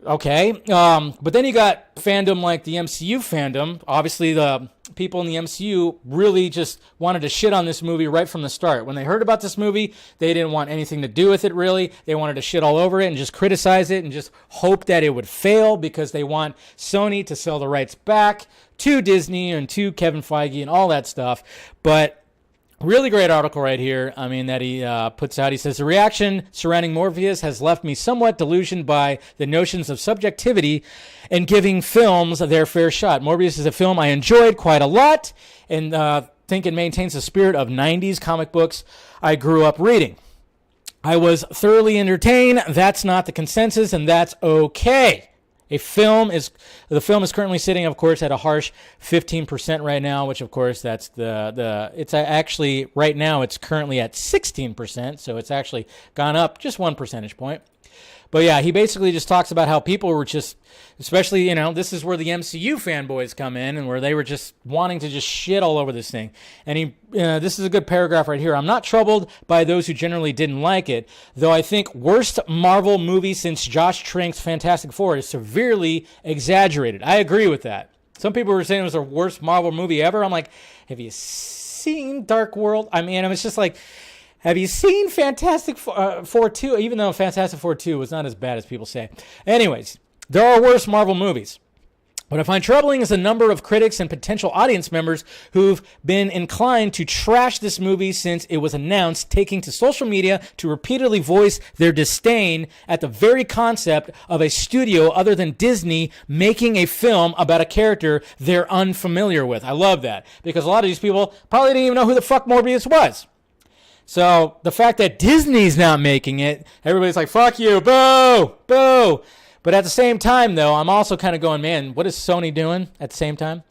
Okay, but then you got fandom like the MCU fandom. Obviously, the people in the MCU really just wanted to shit on this movie right from the start. When they heard about this movie, they didn't want anything to do with it, really. They wanted to shit all over it and just criticize it and just hope that it would fail because they want Sony to sell the rights back to Disney and to Kevin Feige and all that stuff. But... really great article right here, that he puts out. He says, the reaction surrounding Morbius has left me somewhat delusioned by the notions of subjectivity and giving films their fair shot. Morbius is a film I enjoyed quite a lot and think it maintains the spirit of 90s comic books I grew up reading. I was thoroughly entertained. That's not the consensus, and that's okay. The film is currently sitting, of course, at a harsh 15% right now, which, of course, that's it's actually, right now, it's currently at 16%, so it's actually gone up just 1 percentage point. But yeah, he basically just talks about how people were just, especially, this is where the MCU fanboys come in and where they were just wanting to just shit all over this thing. And this is a good paragraph right here. I'm not troubled by those who generally didn't like it, though I think worst Marvel movie since Josh Trank's Fantastic Four is severely exaggerated. I agree with that. Some people were saying it was the worst Marvel movie ever. I'm like, have you seen Dark World? It's just like... have you seen Fantastic Four 2? Even though Fantastic Four 2 was not as bad as people say. Anyways, there are worse Marvel movies. What I find troubling is the number of critics and potential audience members who've been inclined to trash this movie since it was announced, taking to social media to repeatedly voice their disdain at the very concept of a studio other than Disney making a film about a character they're unfamiliar with. I love that, because a lot of these people probably didn't even know who the fuck Morbius was. So the fact that Disney's not making it, everybody's like, fuck you, boo, boo. But at the same time, though, I'm also kind of going, man, what is Sony doing at the same time?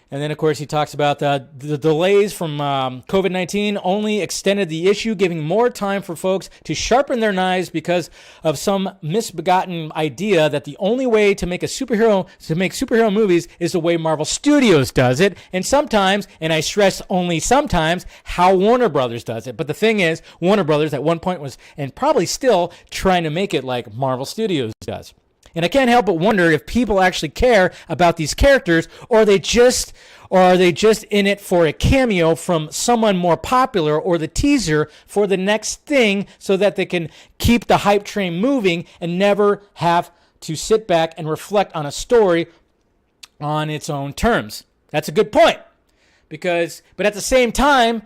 And then, of course, he talks about the delays from COVID-19 only extended the issue, giving more time for folks to sharpen their knives because of some misbegotten idea that the only way to make superhero movies is the way Marvel Studios does it. And sometimes, and I stress only sometimes, how Warner Brothers does it. But the thing is, Warner Brothers at one point was, and probably still, trying to make it like Marvel Studios does. And I can't help but wonder if people actually care about these characters, or are they just in it for a cameo from someone more popular, or the teaser for the next thing so that they can keep the hype train moving and never have to sit back and reflect on a story on its own terms. That's a good point. But at the same time,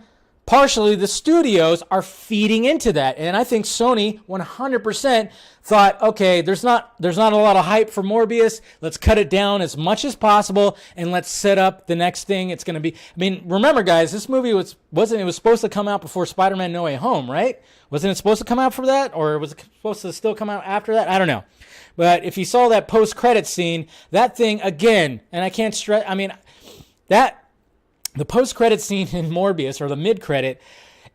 partially the studios are feeding into that. And I think Sony 100% thought, okay, there's not a lot of hype for Morbius. Let's cut it down as much as possible and let's set up the next thing. It's going to be, I mean, remember guys, this movie was supposed to come out before Spider-Man No Way Home, right? Wasn't it supposed to come out for that, or was it supposed to still come out after that? I don't know. But if you saw that post-credit scene, that thing again, and I can't stress, I mean, the post-credit scene in Morbius, or the mid-credit,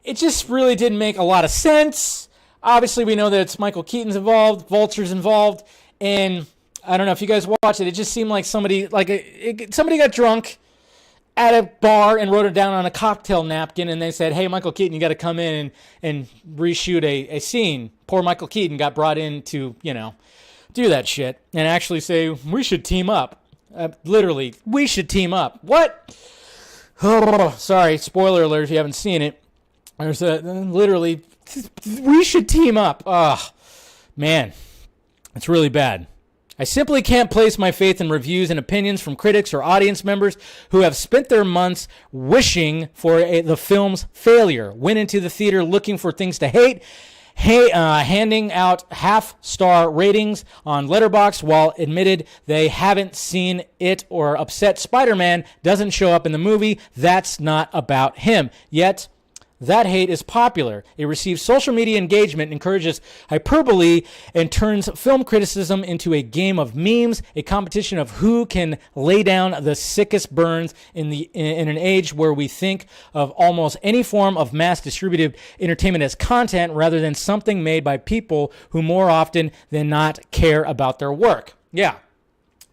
it just really didn't make a lot of sense. Obviously, we know that it's Michael Keaton's involved, Vulture's involved, and I don't know if you guys watched it. It just seemed like somebody got drunk at a bar and wrote it down on a cocktail napkin, and they said, hey, Michael Keaton, you got to come in and reshoot a scene. Poor Michael Keaton got brought in to, do that shit and actually say, we should team up. Literally, we should team up. What? Sorry, spoiler alert if you haven't seen it. There's literally, we should team up. Oh, man, it's really bad. I simply can't place my faith in reviews and opinions from critics or audience members who have spent their months wishing for the film's failure, went into the theater looking for things to hate, handing out half-star ratings on Letterboxd while admitted they haven't seen it, or upset Spider-Man doesn't show up in the movie. That's not about him. Yet, that hate is popular. It receives social media engagement, encourages hyperbole, and turns film criticism into a game of memes, a competition of who can lay down the sickest burns in an age where we think of almost any form of mass distributed entertainment as content rather than something made by people who more often than not care about their work. Yeah.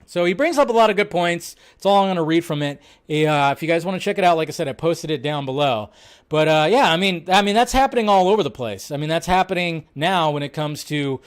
So he brings up a lot of good points. It's all I'm going to read from it. If you guys want to check it out, like I said, I posted it down below. But yeah, I mean that's happening all over the place. I mean that's happening now when it comes to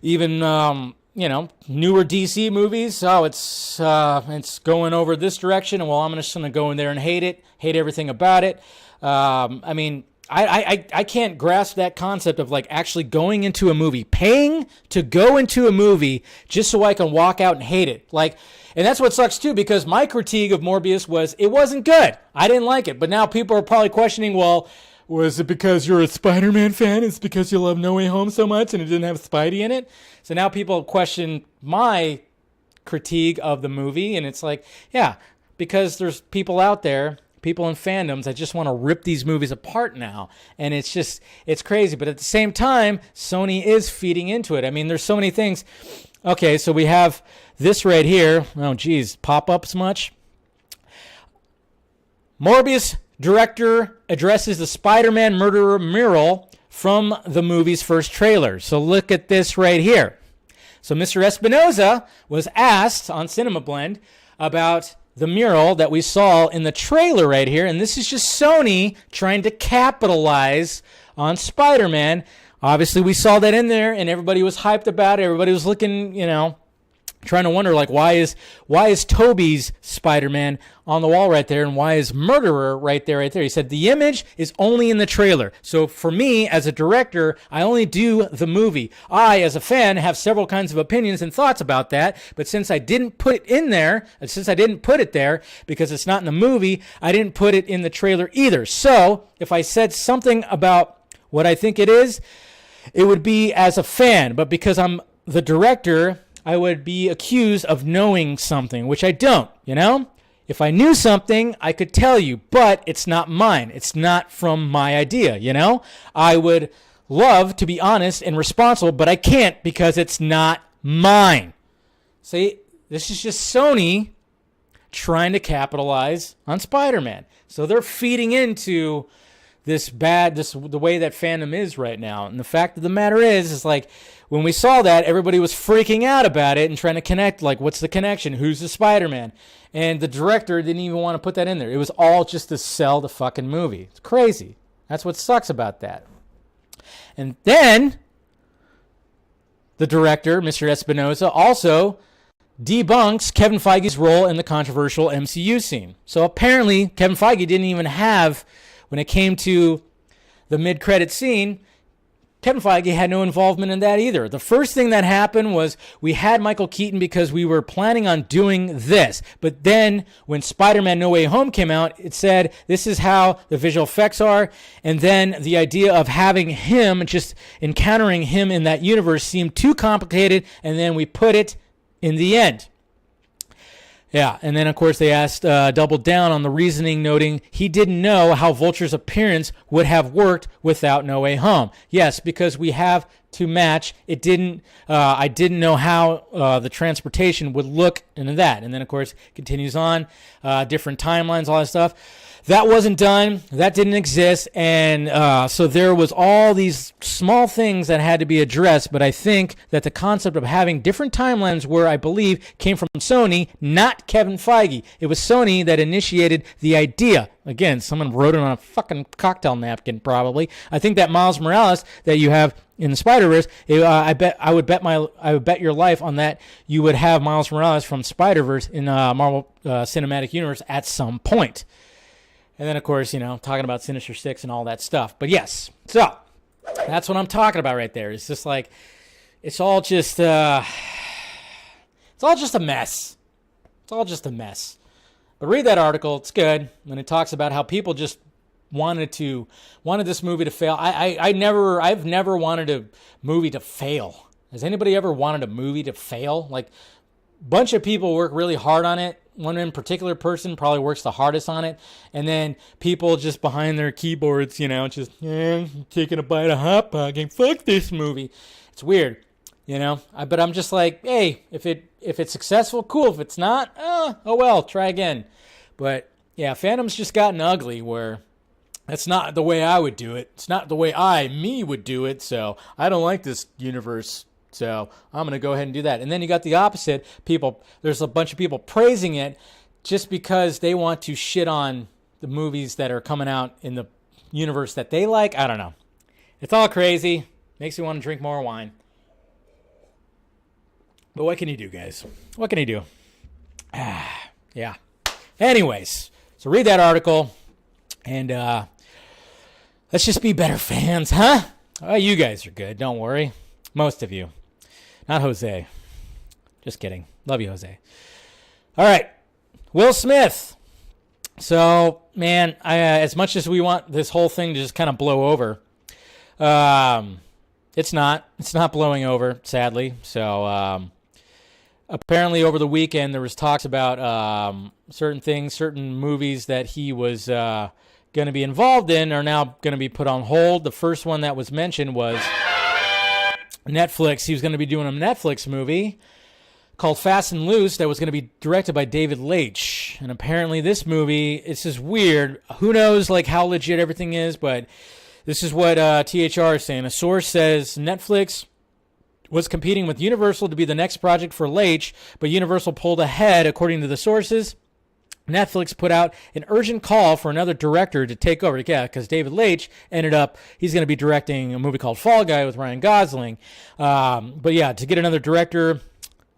even newer DC movies. Oh, it's going over this direction, and well, I'm just going to go in there and hate everything about it. I mean, I can't grasp that concept of like actually going into a movie, paying to go into a movie just so I can walk out and hate it. Like, and that's what sucks too, because my critique of Morbius was it wasn't good. I didn't like it. But now people are probably questioning, well, was it because you're a Spider-Man fan? It's because you love No Way Home so much and it didn't have Spidey in it? So now people question my critique of the movie, and it's like, yeah, because there's people out there, people in fandoms that just want to rip these movies apart now. And it's crazy. But at the same time, Sony is feeding into it. I mean, there's so many things. Okay, so we have this right here. Oh, geez, pop-ups much? Morbius director addresses the Spider-Man murderer mural from the movie's first trailer. So look at this right here. So Mr. Espinoza was asked on Cinema Blend about the mural that we saw in the trailer right here, and this is just Sony trying to capitalize on Spider-Man. Obviously, we saw that in there, and everybody was hyped about it. Everybody was looking, trying to wonder, like, why is Tobey's Spider-Man on the wall right there, and why is Murderer right there? He said the image is only in the trailer. So for me, as a director, I only do the movie. I, as a fan, have several kinds of opinions and thoughts about that, but since I didn't put it in there, and since I didn't put it there because it's not in the movie, I didn't put it in the trailer either. So if I said something about what I think it is, it would be as a fan, but because I'm the director, I would be accused of knowing something, which I don't, If I knew something, I could tell you, but it's not mine. It's not from my idea, I would love to be honest and responsible, but I can't because it's not mine. See, this is just Sony trying to capitalize on Spider-Man. So they're feeding into the way that fandom is right now. And the fact of the matter is like, when we saw that, everybody was freaking out about it and trying to connect, like, what's the connection? Who's the Spider-Man? And the director didn't even want to put that in there. It was all just to sell the fucking movie. It's crazy. That's what sucks about that. And then the director, Mr. Espinoza, also debunks Kevin Feige's role in the controversial MCU scene. So apparently, Kevin Feige didn't even have, when it came to the mid-credit scene, Kevin Feige had no involvement in that either. The first thing that happened was we had Michael Keaton because we were planning on doing this. But then when Spider-Man No Way Home came out, it said this is how the visual effects are. And then the idea of having him, just encountering him in that universe seemed too complicated. And then we put it in the end. Yeah, and then, of course, they doubled down on the reasoning, noting he didn't know how Vulture's appearance would have worked without No Way Home. Yes, because we have to match. I didn't know how the transportation would look into that. And then, of course, continues on, different timelines, all that stuff. That wasn't done. That didn't exist. And so there was all these small things that had to be addressed. But I think that the concept of having different timelines I believe, came from Sony, not Kevin Feige. It was Sony that initiated the idea. Again, someone wrote it on a fucking cocktail napkin, probably. I think that Miles Morales that you have in the Spider-Verse, I would bet your life on that you would have Miles Morales from Spider-Verse in Marvel Cinematic Universe at some point. And then, of course, talking about Sinister Six and all that stuff. But yes, so that's what I'm talking about right there. It's just like, it's all just a mess. It's all just a mess. But read that article. It's good. When it talks about how people just wanted this movie to fail. I've never wanted a movie to fail. Has anybody ever wanted a movie to fail? Like, a bunch of people work really hard on it. One in particular person probably works the hardest on it. And then people just behind their keyboards, just taking a bite of Hot Pocket. Fuck this movie. It's weird, But I'm just like, hey, if it's successful, cool. If it's not, oh well, try again. But yeah, fandom's just gotten ugly where that's not the way I would do it. It's not the way me would do it. So I don't like this universe. So I'm going to go ahead and do that. And then you got the opposite. There's a bunch of people praising it just because they want to shit on the movies that are coming out in the universe that they like. I don't know. It's all crazy. Makes me want to drink more wine. But what can you do, guys? What can you do? Yeah. Anyways, so read that article. And let's just be better fans, huh? Oh, you guys are good. Don't worry. Most of you. Not Jose. Just kidding. Love you, Jose. All right. Will Smith. So, man, as much as we want this whole thing to just kind of blow over, it's not. It's not blowing over, sadly. So, apparently over the weekend there was talks about certain things, certain movies that he was going to be involved in are now going to be put on hold. The first one that was mentioned was Netflix. He was going to be doing a Netflix movie called Fast and Loose that was going to be directed by David Leitch. And apparently this movie, it's just weird. Who knows how legit everything is, but this is what THR is saying. A source says Netflix was competing with Universal to be the next project for Leitch, but Universal pulled ahead, according to the sources. Netflix put out an urgent call for another director to take over. Yeah, because David Leitch he's going to be directing a movie called Fall Guy with Ryan Gosling. But yeah, to get another director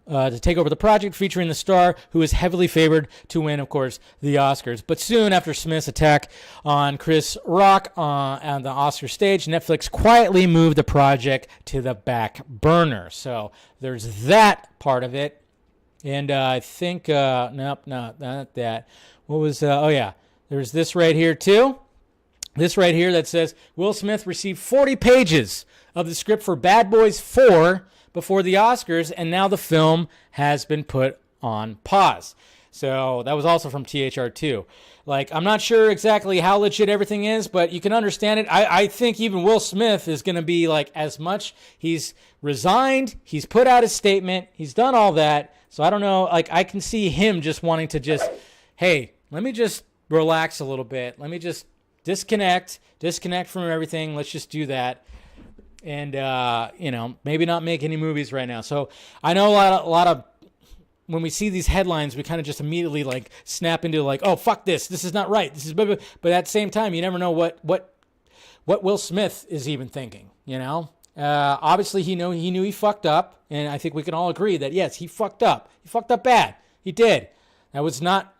to take over the project, featuring the star who is heavily favored to win, of course, the Oscars. But soon after Smith's attack on Chris Rock on the Oscar stage, Netflix quietly moved the project to the back burner. So there's that part of it. And I think, nope, not that. What was, there's this right here too. This right here that says, Will Smith received 40 pages of the script for Bad Boys 4 before the Oscars, and now the film has been put on pause. So that was also from THR2. I'm not sure exactly how legit everything is, but you can understand it. I think even Will Smith is going to be as much. He's resigned. He's put out his statement. He's done all that. So I don't know. I can see him just wanting to hey, let me just relax a little bit. Let me just disconnect from everything. Let's just do that. And, maybe not make any movies right now. So I know a lot of when we see these headlines, we kind of just immediately snap into oh, fuck this. This is not right. This is, but at the same time, you never know what Will Smith is even thinking, Obviously he knew he fucked up, and I think we can all agree that yes, he fucked up. He fucked up bad. He did. That was not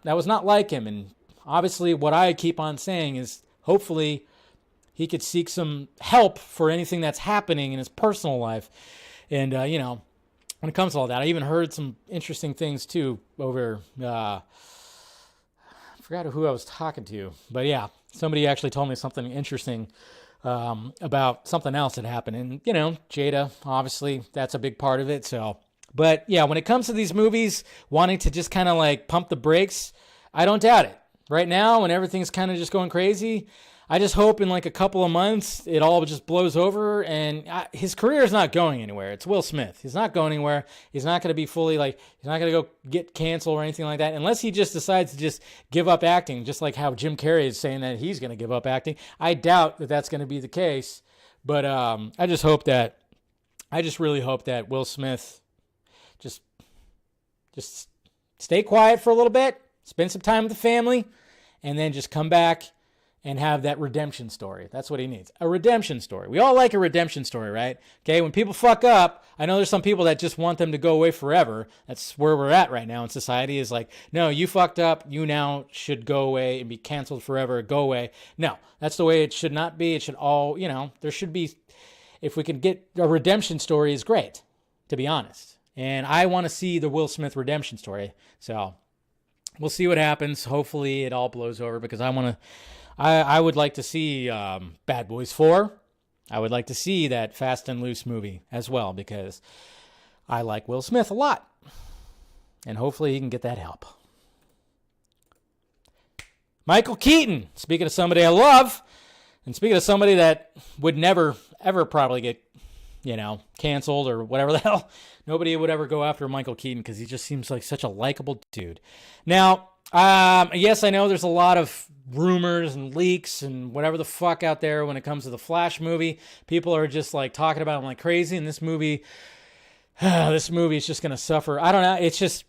like him. And obviously what I keep on saying is hopefully he could seek some help for anything that's happening in his personal life. And, when it comes to all that, I even heard some interesting things too over, I forgot who I was talking to, but yeah, somebody actually told me something interesting about something else that happened. And, Jada, obviously, that's a big part of it. So, but yeah, when it comes to these movies, wanting to just kind of like pump the brakes, I don't doubt it. Right now, when everything's kind of just going crazy, I just hope in like a couple of months, it all just blows over. And his career is not going anywhere. It's Will Smith. He's not going anywhere. He's not going to be fully he's not going to go get canceled or anything like that. Unless he just decides to just give up acting, just like how Jim Carrey is saying that he's going to give up acting. I doubt that that's going to be the case. But I just really hope that Will Smith just stay quiet for a little bit, spend some time with the family, and then just come back and have that redemption story. That's what he needs. A redemption story. We all like a redemption story, right? Okay, when people fuck up, I know there's some people that just want them to go away forever. That's where we're at right now in society, is like, no, you fucked up, you now should go away and be canceled forever, go away. No, that's the way it should not be. It should all, there should be, if we can get a redemption story is great, to be honest. And I want to see the Will Smith redemption story. So we'll see what happens. Hopefully it all blows over, because I would like to see Bad Boys 4. I would like to see that Fast and Loose movie as well, because I like Will Smith a lot. And hopefully he can get that help. Michael Keaton, speaking of somebody I love, and speaking of somebody that would never, ever probably get, canceled or whatever the hell. Nobody would ever go after Michael Keaton, because he just seems like such a likable dude. Now, yes, I know there's a lot of rumors and leaks and whatever the fuck out there when it comes to the Flash movie. People are just like talking about him like crazy, and this movie is just going to suffer. I don't know. It's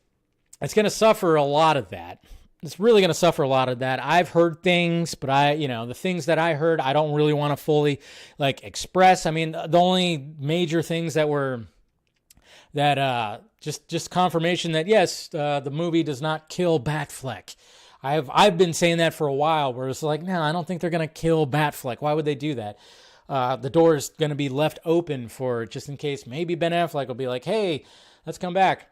going to suffer a lot of that. It's really going to suffer a lot of that. I've heard things, but the things that I heard, I don't really want to fully express. I mean, the only major things that were just confirmation that yes, the movie does not kill Batfleck. I've been saying that for a while, where it's like, no, I don't think they're gonna kill Batfleck. Why would they do that? The door is gonna be left open for just in case. Maybe Ben Affleck will be like, hey, let's come back.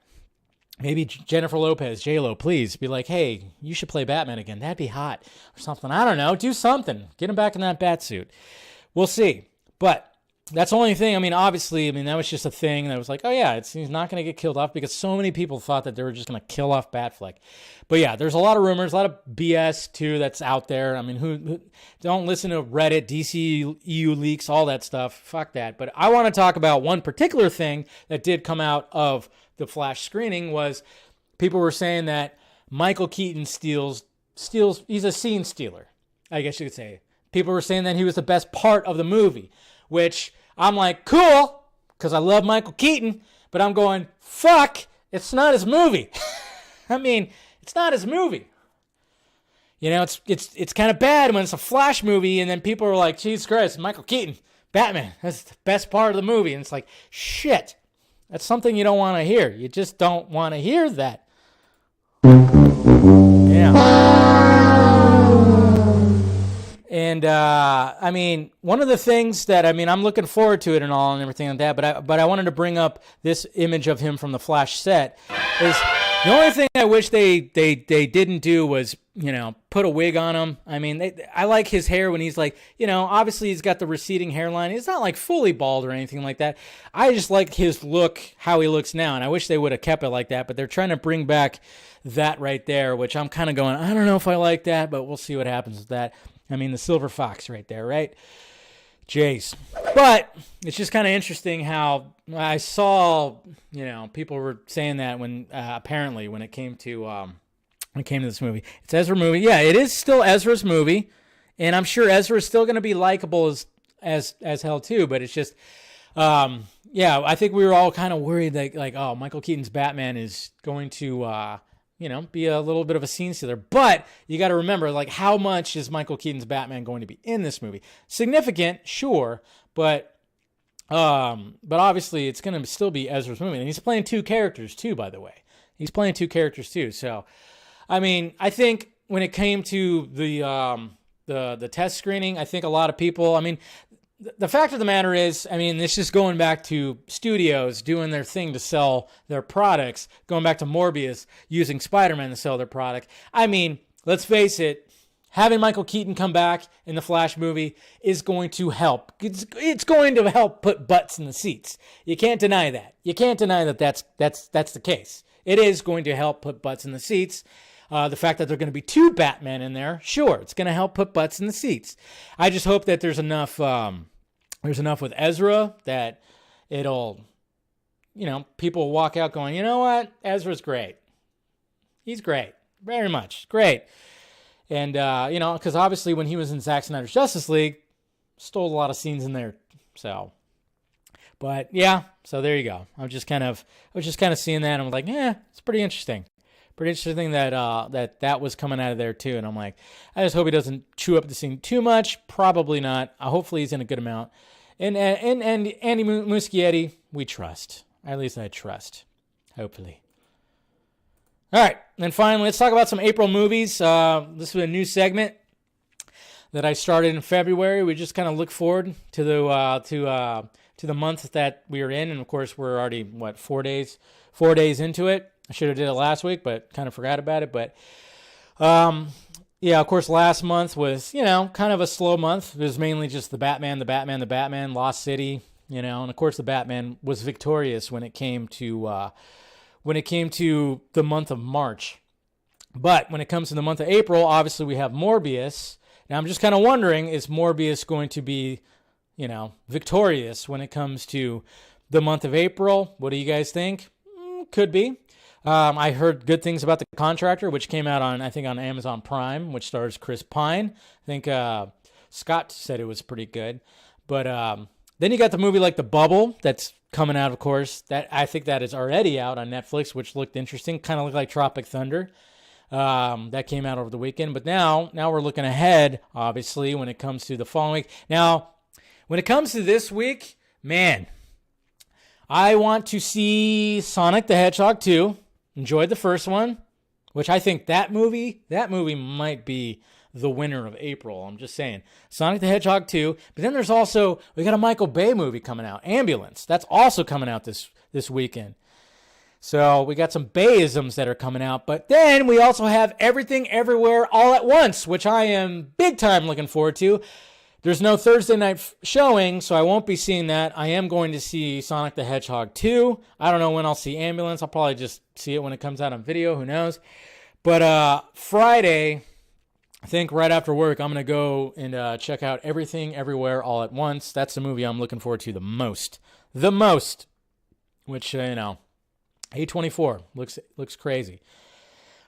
Maybe Jennifer Lopez, J-Lo, please be like, hey, you should play Batman again. That'd be hot or something. I don't know. Do something. Get him back in that bat suit. We'll see. But that's the only thing. I mean, obviously, that was just a thing that was like, oh yeah, he's not going to get killed off, because so many people thought that they were just going to kill off Batfleck. But yeah, there's a lot of rumors, a lot of BS too that's out there. I mean, who don't listen to Reddit, DCEU leaks, all that stuff. Fuck that. But I want to talk about one particular thing that did come out of the Flash screening. Was people were saying that Michael Keaton steals. He's a scene stealer, I guess you could say. People were saying that he was the best part of the movie, which I'm like, cool, because I love Michael Keaton, but I'm going, fuck, it's not his movie. It's not his movie. It's kind of bad when it's a Flash movie, and then people are like, Jesus Christ, Michael Keaton, Batman, that's the best part of the movie. And it's like, shit, that's something you don't want to hear. You just don't want to hear that. Yeah. And, one of the things that, I'm looking forward to it and all and everything like that, but I wanted to bring up this image of him from the Flash set. Is the only thing I wish they didn't do was, put a wig on him. I like his hair when he's like, obviously he's got the receding hairline. He's not like fully bald or anything like that. I just like his look, how he looks now, and I wish they would have kept it like that, but they're trying to bring back that right there, which I'm kind of going, I don't know if I like that, but we'll see what happens with that. The silver fox right there, right? Jace. But it's just kind of interesting how I saw, people were saying that when apparently when it came to this movie, it's Ezra's movie. Yeah, it is still Ezra's movie, and I'm sure Ezra is still going to be likable as hell too. But it's just, I think we were all kind of worried that oh, Michael Keaton's Batman is going to be a little bit of a scene stealer. But you got to remember, how much is Michael Keaton's Batman going to be in this movie? Significant, sure, but obviously it's going to still be Ezra's movie. And he's playing two characters too, by the way. He's playing two characters too. So, I think when it came to the the test screening. I think a lot of people, I mean, the fact of the matter is, I mean, it's just going back to studios doing their thing to sell their products, going back to Morbius using Spider-Man to sell their product. I mean, let's face it, having Michael Keaton come back in the Flash movie is going to help. It's going to help put butts in the seats. You can't deny that. You can't deny that that's the case. It is going to help put butts in the seats. The fact that there are going to be 2 Batman in there, sure, it's going to help put butts in the seats. I just hope that there's enough with Ezra that it'll, people will walk out going, you know what, Ezra's great. He's great, very much great. And because obviously when he was in Zack Snyder's Justice League, stole a lot of scenes in there. So, but yeah, so there you go. I was just kind of seeing that, and I'm like, it's pretty interesting. Pretty interesting that was coming out of there too. And I'm like, I just hope he doesn't chew up the scene too much. Probably not. Hopefully he's in a good amount. And Andy Muschietti, we trust. At least I trust. Hopefully. All right. And finally, let's talk about some April movies. This is a new segment that I started in February. We just kind of look forward to the month that we are in. And of course, we're already 4 days into it. I should have did it last week, but kind of forgot about it. But, of course, last month was, kind of a slow month. It was mainly just the Batman, Lost City, and of course the Batman was victorious when it came to the month of March. But when it comes to the month of April, obviously we have Morbius. Now I'm just kind of wondering, is Morbius going to be, victorious when it comes to the month of April? What do you guys think? Could be. I heard good things about The Contractor, which came out on Amazon Prime, which stars Chris Pine. I think Scott said it was pretty good. But then you got the movie like The Bubble that's coming out, of course. That I think that is already out on Netflix, which looked interesting. Kind of looked like Tropic Thunder. That came out over the weekend. But now we're looking ahead, obviously, when it comes to the following week. Now, when it comes to this week, man, I want to see Sonic the Hedgehog 2. Enjoyed the first one, which I think that movie might be the winner of April. I'm just saying. Sonic the Hedgehog 2. But then we got a Michael Bay movie coming out, Ambulance. That's also coming out this weekend. So we got some Bayisms that are coming out. But then we also have Everything Everywhere All at Once, which I am big time looking forward to. There's no Thursday night showing, so I won't be seeing that. I am going to see Sonic the Hedgehog 2. I don't know when I'll see Ambulance. I'll probably just see it when it comes out on video. Who knows? But Friday, I think right after work, I'm going to go and check out Everything Everywhere All at Once. That's the movie I'm looking forward to the most. The most. Which, A24. Looks crazy.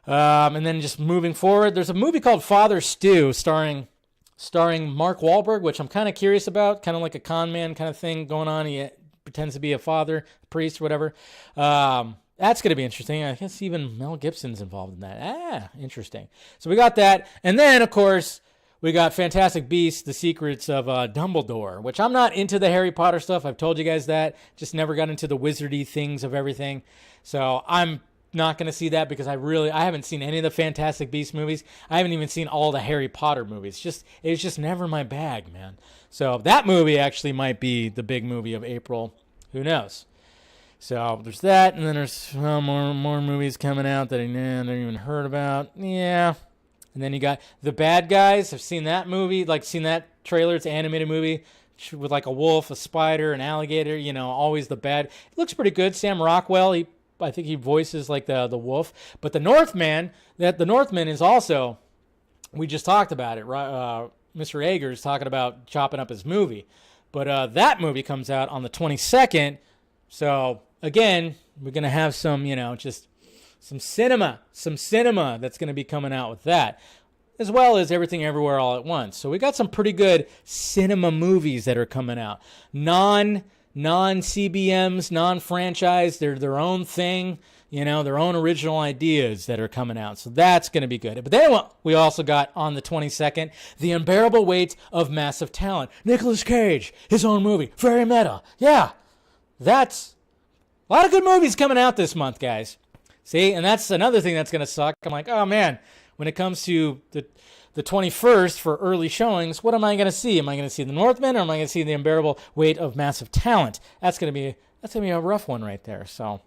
And then just moving forward, there's a movie called Father Stew starring Mark Wahlberg, which I'm kind of curious about, kind of like a con man kind of thing going on. He pretends to be a father, a priest, whatever. That's going to be interesting. I guess even Mel Gibson's involved in that. Interesting. So we got that. And then, of course, we got Fantastic Beasts, The Secrets of Dumbledore, which I'm not into the Harry Potter stuff. I've told you guys that. Just never got into the wizardy things of everything. So I'm not going to see that because I haven't seen any of the Fantastic Beasts movies. I haven't even seen all the Harry Potter movies. It's just never my bag, man. So that movie actually might be the big movie of April. Who knows? So there's that, and then there's more movies coming out that I never even heard about. Yeah. And then you got The Bad Guys. I've seen that movie, seen that trailer. It's an animated movie with like a wolf, a spider, an alligator, always the bad. It looks pretty good. Sam Rockwell, I think he voices like the wolf. But the Northman is also, we just talked about it, right? Mr. Eggers talking about chopping up his movie. But that movie comes out on the 22nd. So, again, we're going to have some, just some cinema that's going to be coming out with that, as well as Everything Everywhere All at Once. So we got some pretty good cinema movies that are coming out. Non-CBMs, non-franchise, they're their own thing, their own original ideas that are coming out. So that's going to be good. But then we also got on the 22nd, The Unbearable Weight of Massive Talent. Nicolas Cage, his own movie, very meta. Yeah, that's a lot of good movies coming out this month, guys. See, and that's another thing that's going to suck. I'm like, oh man, when it comes to the 21st for early showings, what am I going to see? Am I going to see The Northman, or am I going to see The Unbearable Weight of Massive Talent? That's going to be a rough one right there. So,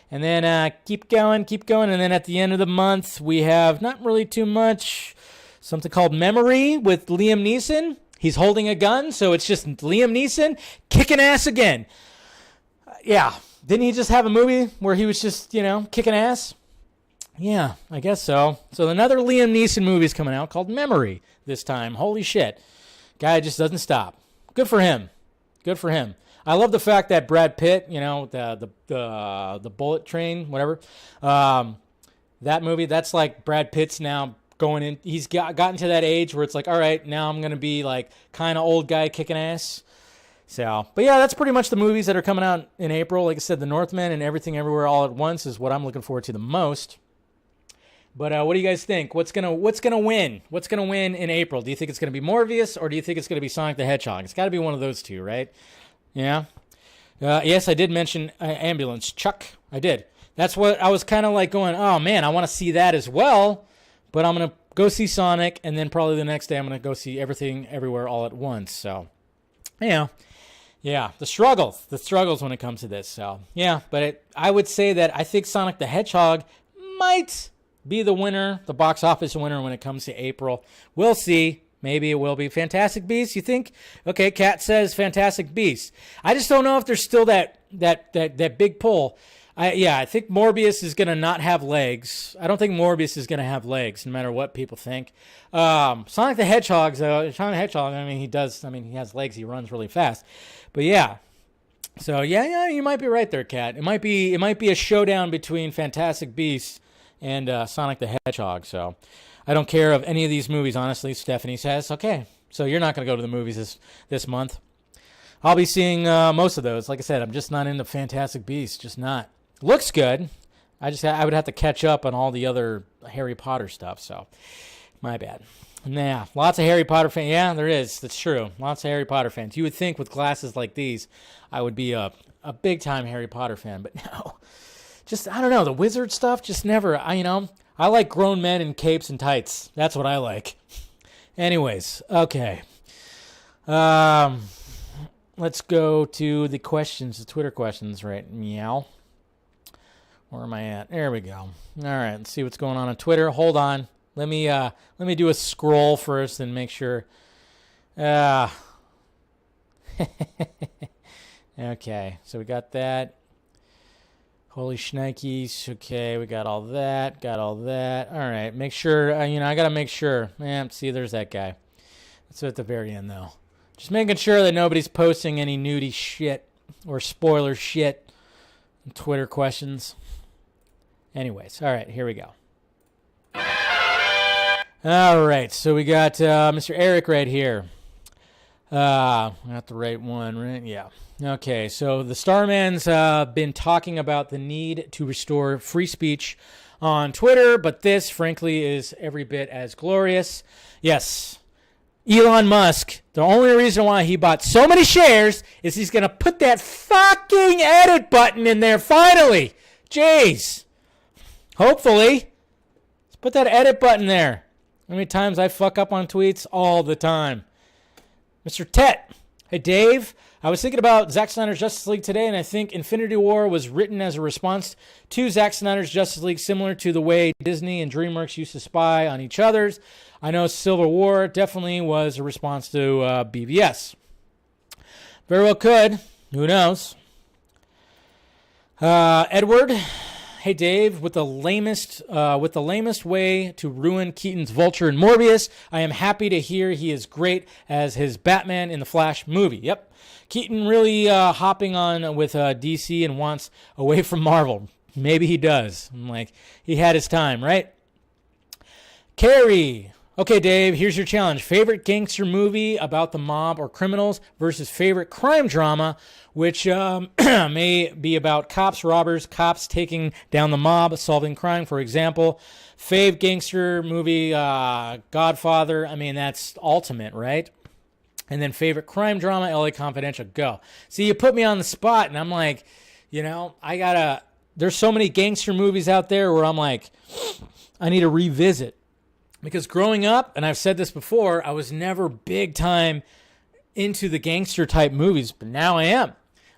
and then keep going, and then at the end of the month we have not really too much. Something called Memory with Liam Neeson. He's holding a gun, so it's just Liam Neeson kicking ass again. Yeah, didn't he just have a movie where he was just kicking ass? Yeah, I guess so. So another Liam Neeson movie is coming out called Memory this time. Holy shit. Guy just doesn't stop. Good for him. I love the fact that Brad Pitt, the Bullet Train, whatever, that movie, that's like Brad Pitt's now going in. He's gotten to that age where it's like, all right, now I'm going to be like kind of old guy kicking ass. So, but yeah, that's pretty much the movies that are coming out in April. Like I said, The Northman and Everything Everywhere All at Once is what I'm looking forward to the most. But what do you guys think? What's gonna win? What's gonna win in April? Do you think it's gonna be Morbius, or do you think it's gonna be Sonic the Hedgehog? It's got to be one of those two, right? Yeah. Yes, I did mention Ambulance. Chuck, I did. That's what I was kind of like going, oh man, I want to see that as well. But I'm gonna go see Sonic, and then probably the next day I'm gonna go see Everything Everywhere All at Once. So, yeah, the struggles when it comes to this. So, yeah, but I would say that I think Sonic the Hedgehog might be the winner, the box office winner when it comes to April. We'll see. Maybe it will be Fantastic Beasts, you think? Okay, Kat says Fantastic Beasts. I just don't know if there's still that big pull. I think Morbius is going to not have legs. I don't think Morbius is going to have legs, no matter what people think. Sonic the Hedgehog, he has legs. He runs really fast. But yeah. So, yeah, you might be right there, Kat. It might be a showdown between Fantastic Beasts and Sonic the Hedgehog. So I don't care of any of these movies, honestly, Stephanie says. Okay, so you're not going to go to the movies this month. I'll be seeing most of those. Like I said, I'm just not into Fantastic Beasts, just not. Looks good. I would have to catch up on all the other Harry Potter stuff, so my bad. Nah, lots of Harry Potter fans. Yeah, there is. That's true. Lots of Harry Potter fans. You would think with glasses like these, I would be a big-time Harry Potter fan, but no. Just, I don't know, the wizard stuff just never, I like grown men in capes and tights. That's what I like. Anyways, okay. Let's go to the questions, the Twitter questions, right? Meow. Where am I at? There we go. All right, let's see what's going on Twitter. Hold on. Let me do a scroll first and make sure. Okay, so we got that. Holy shnikes. Okay, we got all that. All right, make sure, I got to make sure. See, there's that guy. That's at the very end, though. Just making sure that nobody's posting any nudie shit or spoiler shit in Twitter questions. Anyways, all right, here we go. All right, so we got Mr. Eric right here. Got the right one, right? Yeah. Okay, so the Starman's been talking about the need to restore free speech on Twitter, but this, frankly, is every bit as glorious. Yes, Elon Musk, the only reason why he bought so many shares is he's going to put that fucking edit button in there finally. Jeez. Hopefully. Let's put that edit button there. How many times I fuck up on tweets? All the time. Mr. Tet. Hey, Dave. I was thinking about Zack Snyder's Justice League today, and I think Infinity War was written as a response to Zack Snyder's Justice League, similar to the way Disney and DreamWorks used to spy on each other's. I know Civil War definitely was a response to BVS. Very well could. Who knows? Edward. Hey, Dave, with the lamest way to ruin Keaton's Vulture and Morbius, I am happy to hear he is great as his Batman in the Flash movie. Yep. Keaton really hopping on with DC and wants away from Marvel. Maybe he does. I'm like, he had his time, right? Carrie. Okay, Dave, here's your challenge. Favorite gangster movie about the mob or criminals versus favorite crime drama, which may be about cops, robbers, cops taking down the mob, solving crime, for example. Fave gangster movie, Godfather. I mean, that's ultimate, right? And then favorite crime drama, LA Confidential. Go. See, you put me on the spot, and I'm like, there's so many gangster movies out there where I'm like, I need to revisit. Because growing up, and I've said this before, I was never big time into the gangster type movies, but now I am.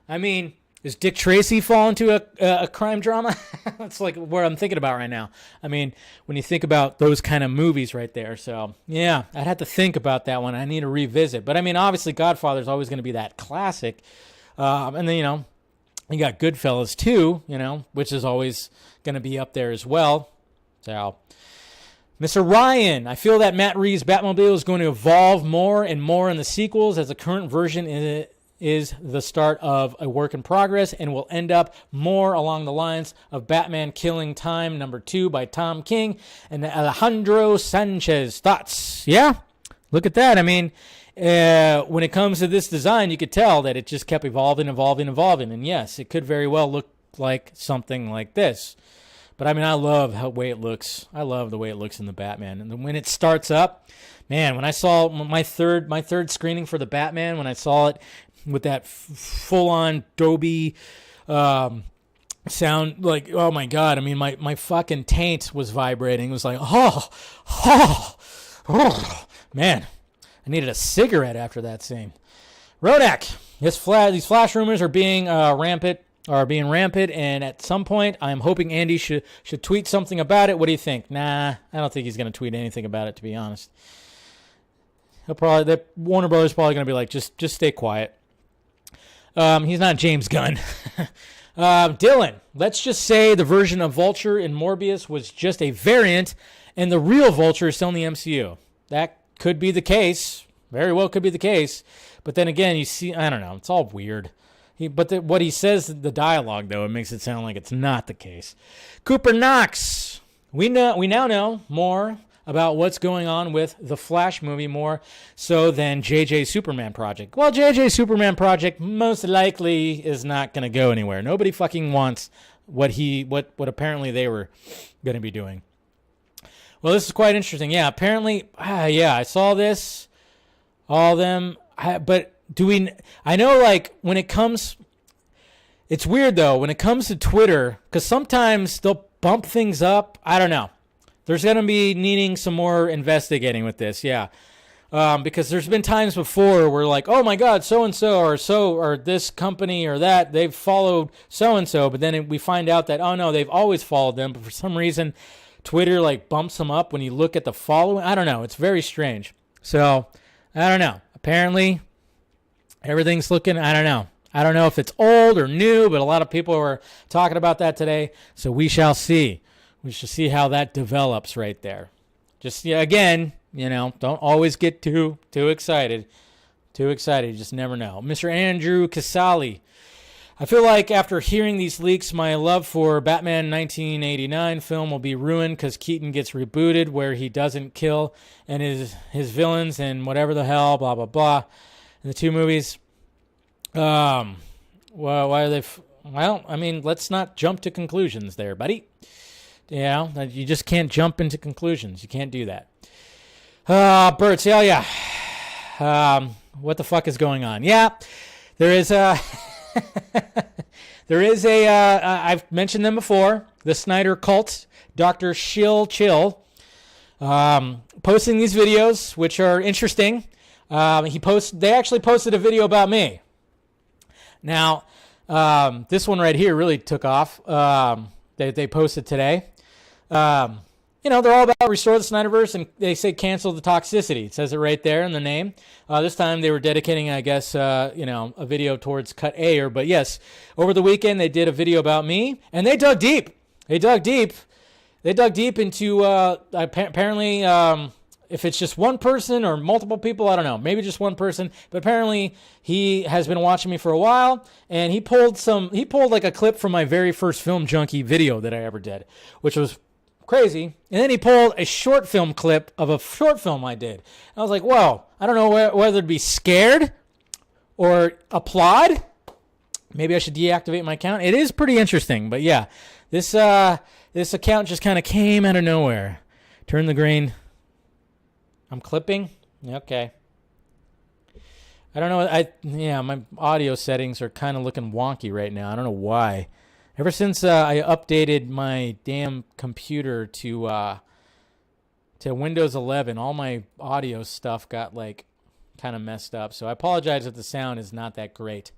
I mean, does Dick Tracy fall into a crime drama? That's like where I'm thinking about right now. I mean, when you think about those kind of movies right there. So, yeah, I'd have to think about that one. I need to revisit. But, I mean, obviously, Godfather's always going to be that classic. And then, you got Goodfellas, too, which is always going to be up there as well. So, Mr. Ryan, I feel that Matt Reeves' Batmobile is going to evolve more and more in the sequels, as the current version is the start of a work in progress and will end up more along the lines of Batman Killing Time #2 by Tom King and Alejandro Sanchez. Thoughts? Yeah? Look at that. I mean, when it comes to this design, you could tell that it just kept evolving. And yes, it could very well look like something like this. But I mean, I love the way it looks. I love the way it looks in the Batman. And then when it starts up, man, when I saw my third screening for the Batman, when I saw it with that full-on Dolby sound, like, oh my God, I mean, my fucking taint was vibrating. It was like, oh, man, I needed a cigarette after that scene. Rodak, these flash rumors are being rampant, and at some point, I'm hoping Andy should tweet something about it. What do you think? Nah, I don't think he's going to tweet anything about it, to be honest. Warner Brothers probably going to be like, just stay quiet. He's not James Gunn. Dylan, let's just say the version of Vulture in Morbius was just a variant, and the real Vulture is still in the MCU. That could be the case. Very well could be the case. But then again, you see, I don't know. It's all weird. What he says, the dialogue, though, it makes it sound like it's not the case. Cooper Knox, we now know more about what's going on with the Flash movie, more so than JJ Superman Project. Well, JJ Superman Project most likely is not going to go anywhere. Nobody fucking wants what apparently they were going to be doing. Well, this is quite interesting. Yeah, apparently, I saw this, all of them, but I know, like, when it comes, it's weird, though, when it comes to Twitter, because sometimes they'll bump things up. I don't know. There's going to be needing some more investigating with this, yeah. Because there's been times before where, like, oh my God, so-and-so or this company or that, they've followed so-and-so, but then we find out that, oh no, they've always followed them, but for some reason, Twitter, like, bumps them up when you look at the following. I don't know. It's very strange. So, I don't know. Apparently, everything's looking, I don't know. I don't know if it's old or new, but a lot of people were talking about that today, so we shall see. We shall see how that develops right there. Just, again, don't always get too excited. Too excited, you just never know. Mr. Andrew Casali, I feel like after hearing these leaks, my love for Batman 1989 film will be ruined because Keaton gets rebooted where he doesn't kill and his villains and whatever the hell, blah, blah, blah. In the two movies, well, why are they... Well, I mean, let's not jump to conclusions there, buddy. You just can't jump into conclusions. You can't do that. Bert, yeah. What the fuck is going on? Yeah, there is a... I've mentioned them before, the Snyder cult, Dr. Shill Chill, posting these videos, which are interesting. They actually posted a video about me. Now, this one right here really took off. They posted today. They're all about restore the Snyderverse, and they say cancel the toxicity. It says it right there in the name. This time they were dedicating, I guess, a video towards Cut Ayer. But yes, over the weekend they did a video about me, and they dug deep. They dug deep into apparently if it's just one person or multiple people, I don't know. Maybe just one person. But apparently he has been watching me for a while, and he pulled like a clip from my very first Film Junkee video that I ever did, which was crazy. And then he pulled a short film clip of a short film I did. I was like, whoa, I don't know whether to be scared or applaud. Maybe I should deactivate my account. It is pretty interesting, but yeah, this account just kind of came out of nowhere. Turn the green. I'm clipping? Okay. I don't know. My audio settings are kind of looking wonky right now. I don't know why. Ever since I updated my damn computer to to Windows 11, all my audio stuff got like kind of messed up. So I apologize if the sound is not that great.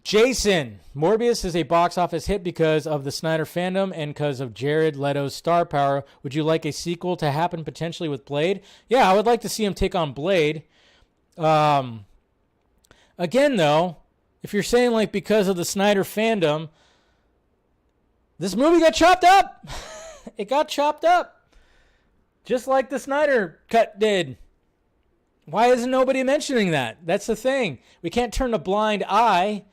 Jason, Morbius is a box office hit because of the Snyder fandom and because of Jared Leto's star power. Would you like a sequel to happen potentially with Blade? Yeah, I would like to see him take on Blade. Again, though, if you're saying like because of the Snyder fandom, this movie got chopped up. It got chopped up. Just like the Snyder cut did. Why isn't nobody mentioning that? That's the thing. We can't turn a blind eye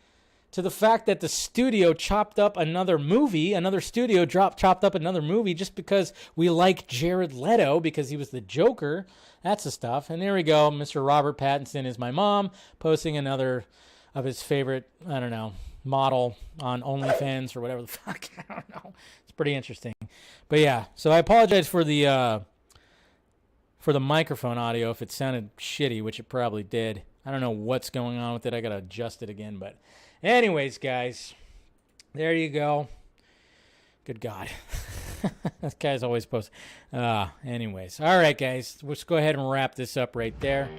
to the fact that the studio chopped up another movie. Another studio chopped up another movie just because we like Jared Leto because he was the Joker. That's the stuff. And there we go. Mr. Robert Pattinson is my mom posting another of his favorite, I don't know, model on OnlyFans or whatever the fuck. I don't know. It's pretty interesting. But yeah, so I apologize for the microphone audio if it sounded shitty, which it probably did. I don't know what's going on with it. I got to adjust it again. But anyways, guys, there you go. Good God. This guy's always posting. Anyways. All right, guys. Let's go ahead and wrap this up right there.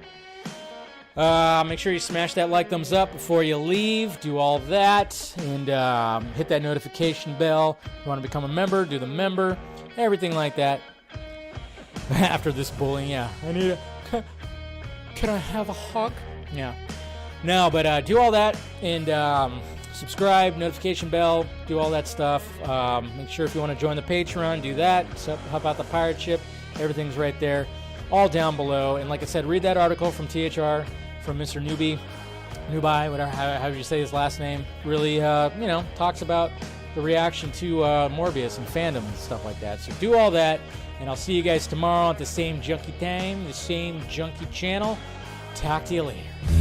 Make sure you smash that like, thumbs up before you leave. Do all that. And hit that notification bell. If you want to become a member, do the member. Everything like that. After this bullying, yeah. I need a... Can I have a hug? Yeah. No, but do all that. And subscribe, notification bell, do all that stuff. Make sure if you want to join the Patreon, do that. So, how about the pirate ship? Everything's right there. All down below. And like I said, read that article from THR, from Mr. Nubi, whatever, how you say his last name. Really, talks about the reaction to Morbius and fandom and stuff like that. So do all that. And I'll see you guys tomorrow at the same Junkee time, the same Junkee channel. Talk to you later.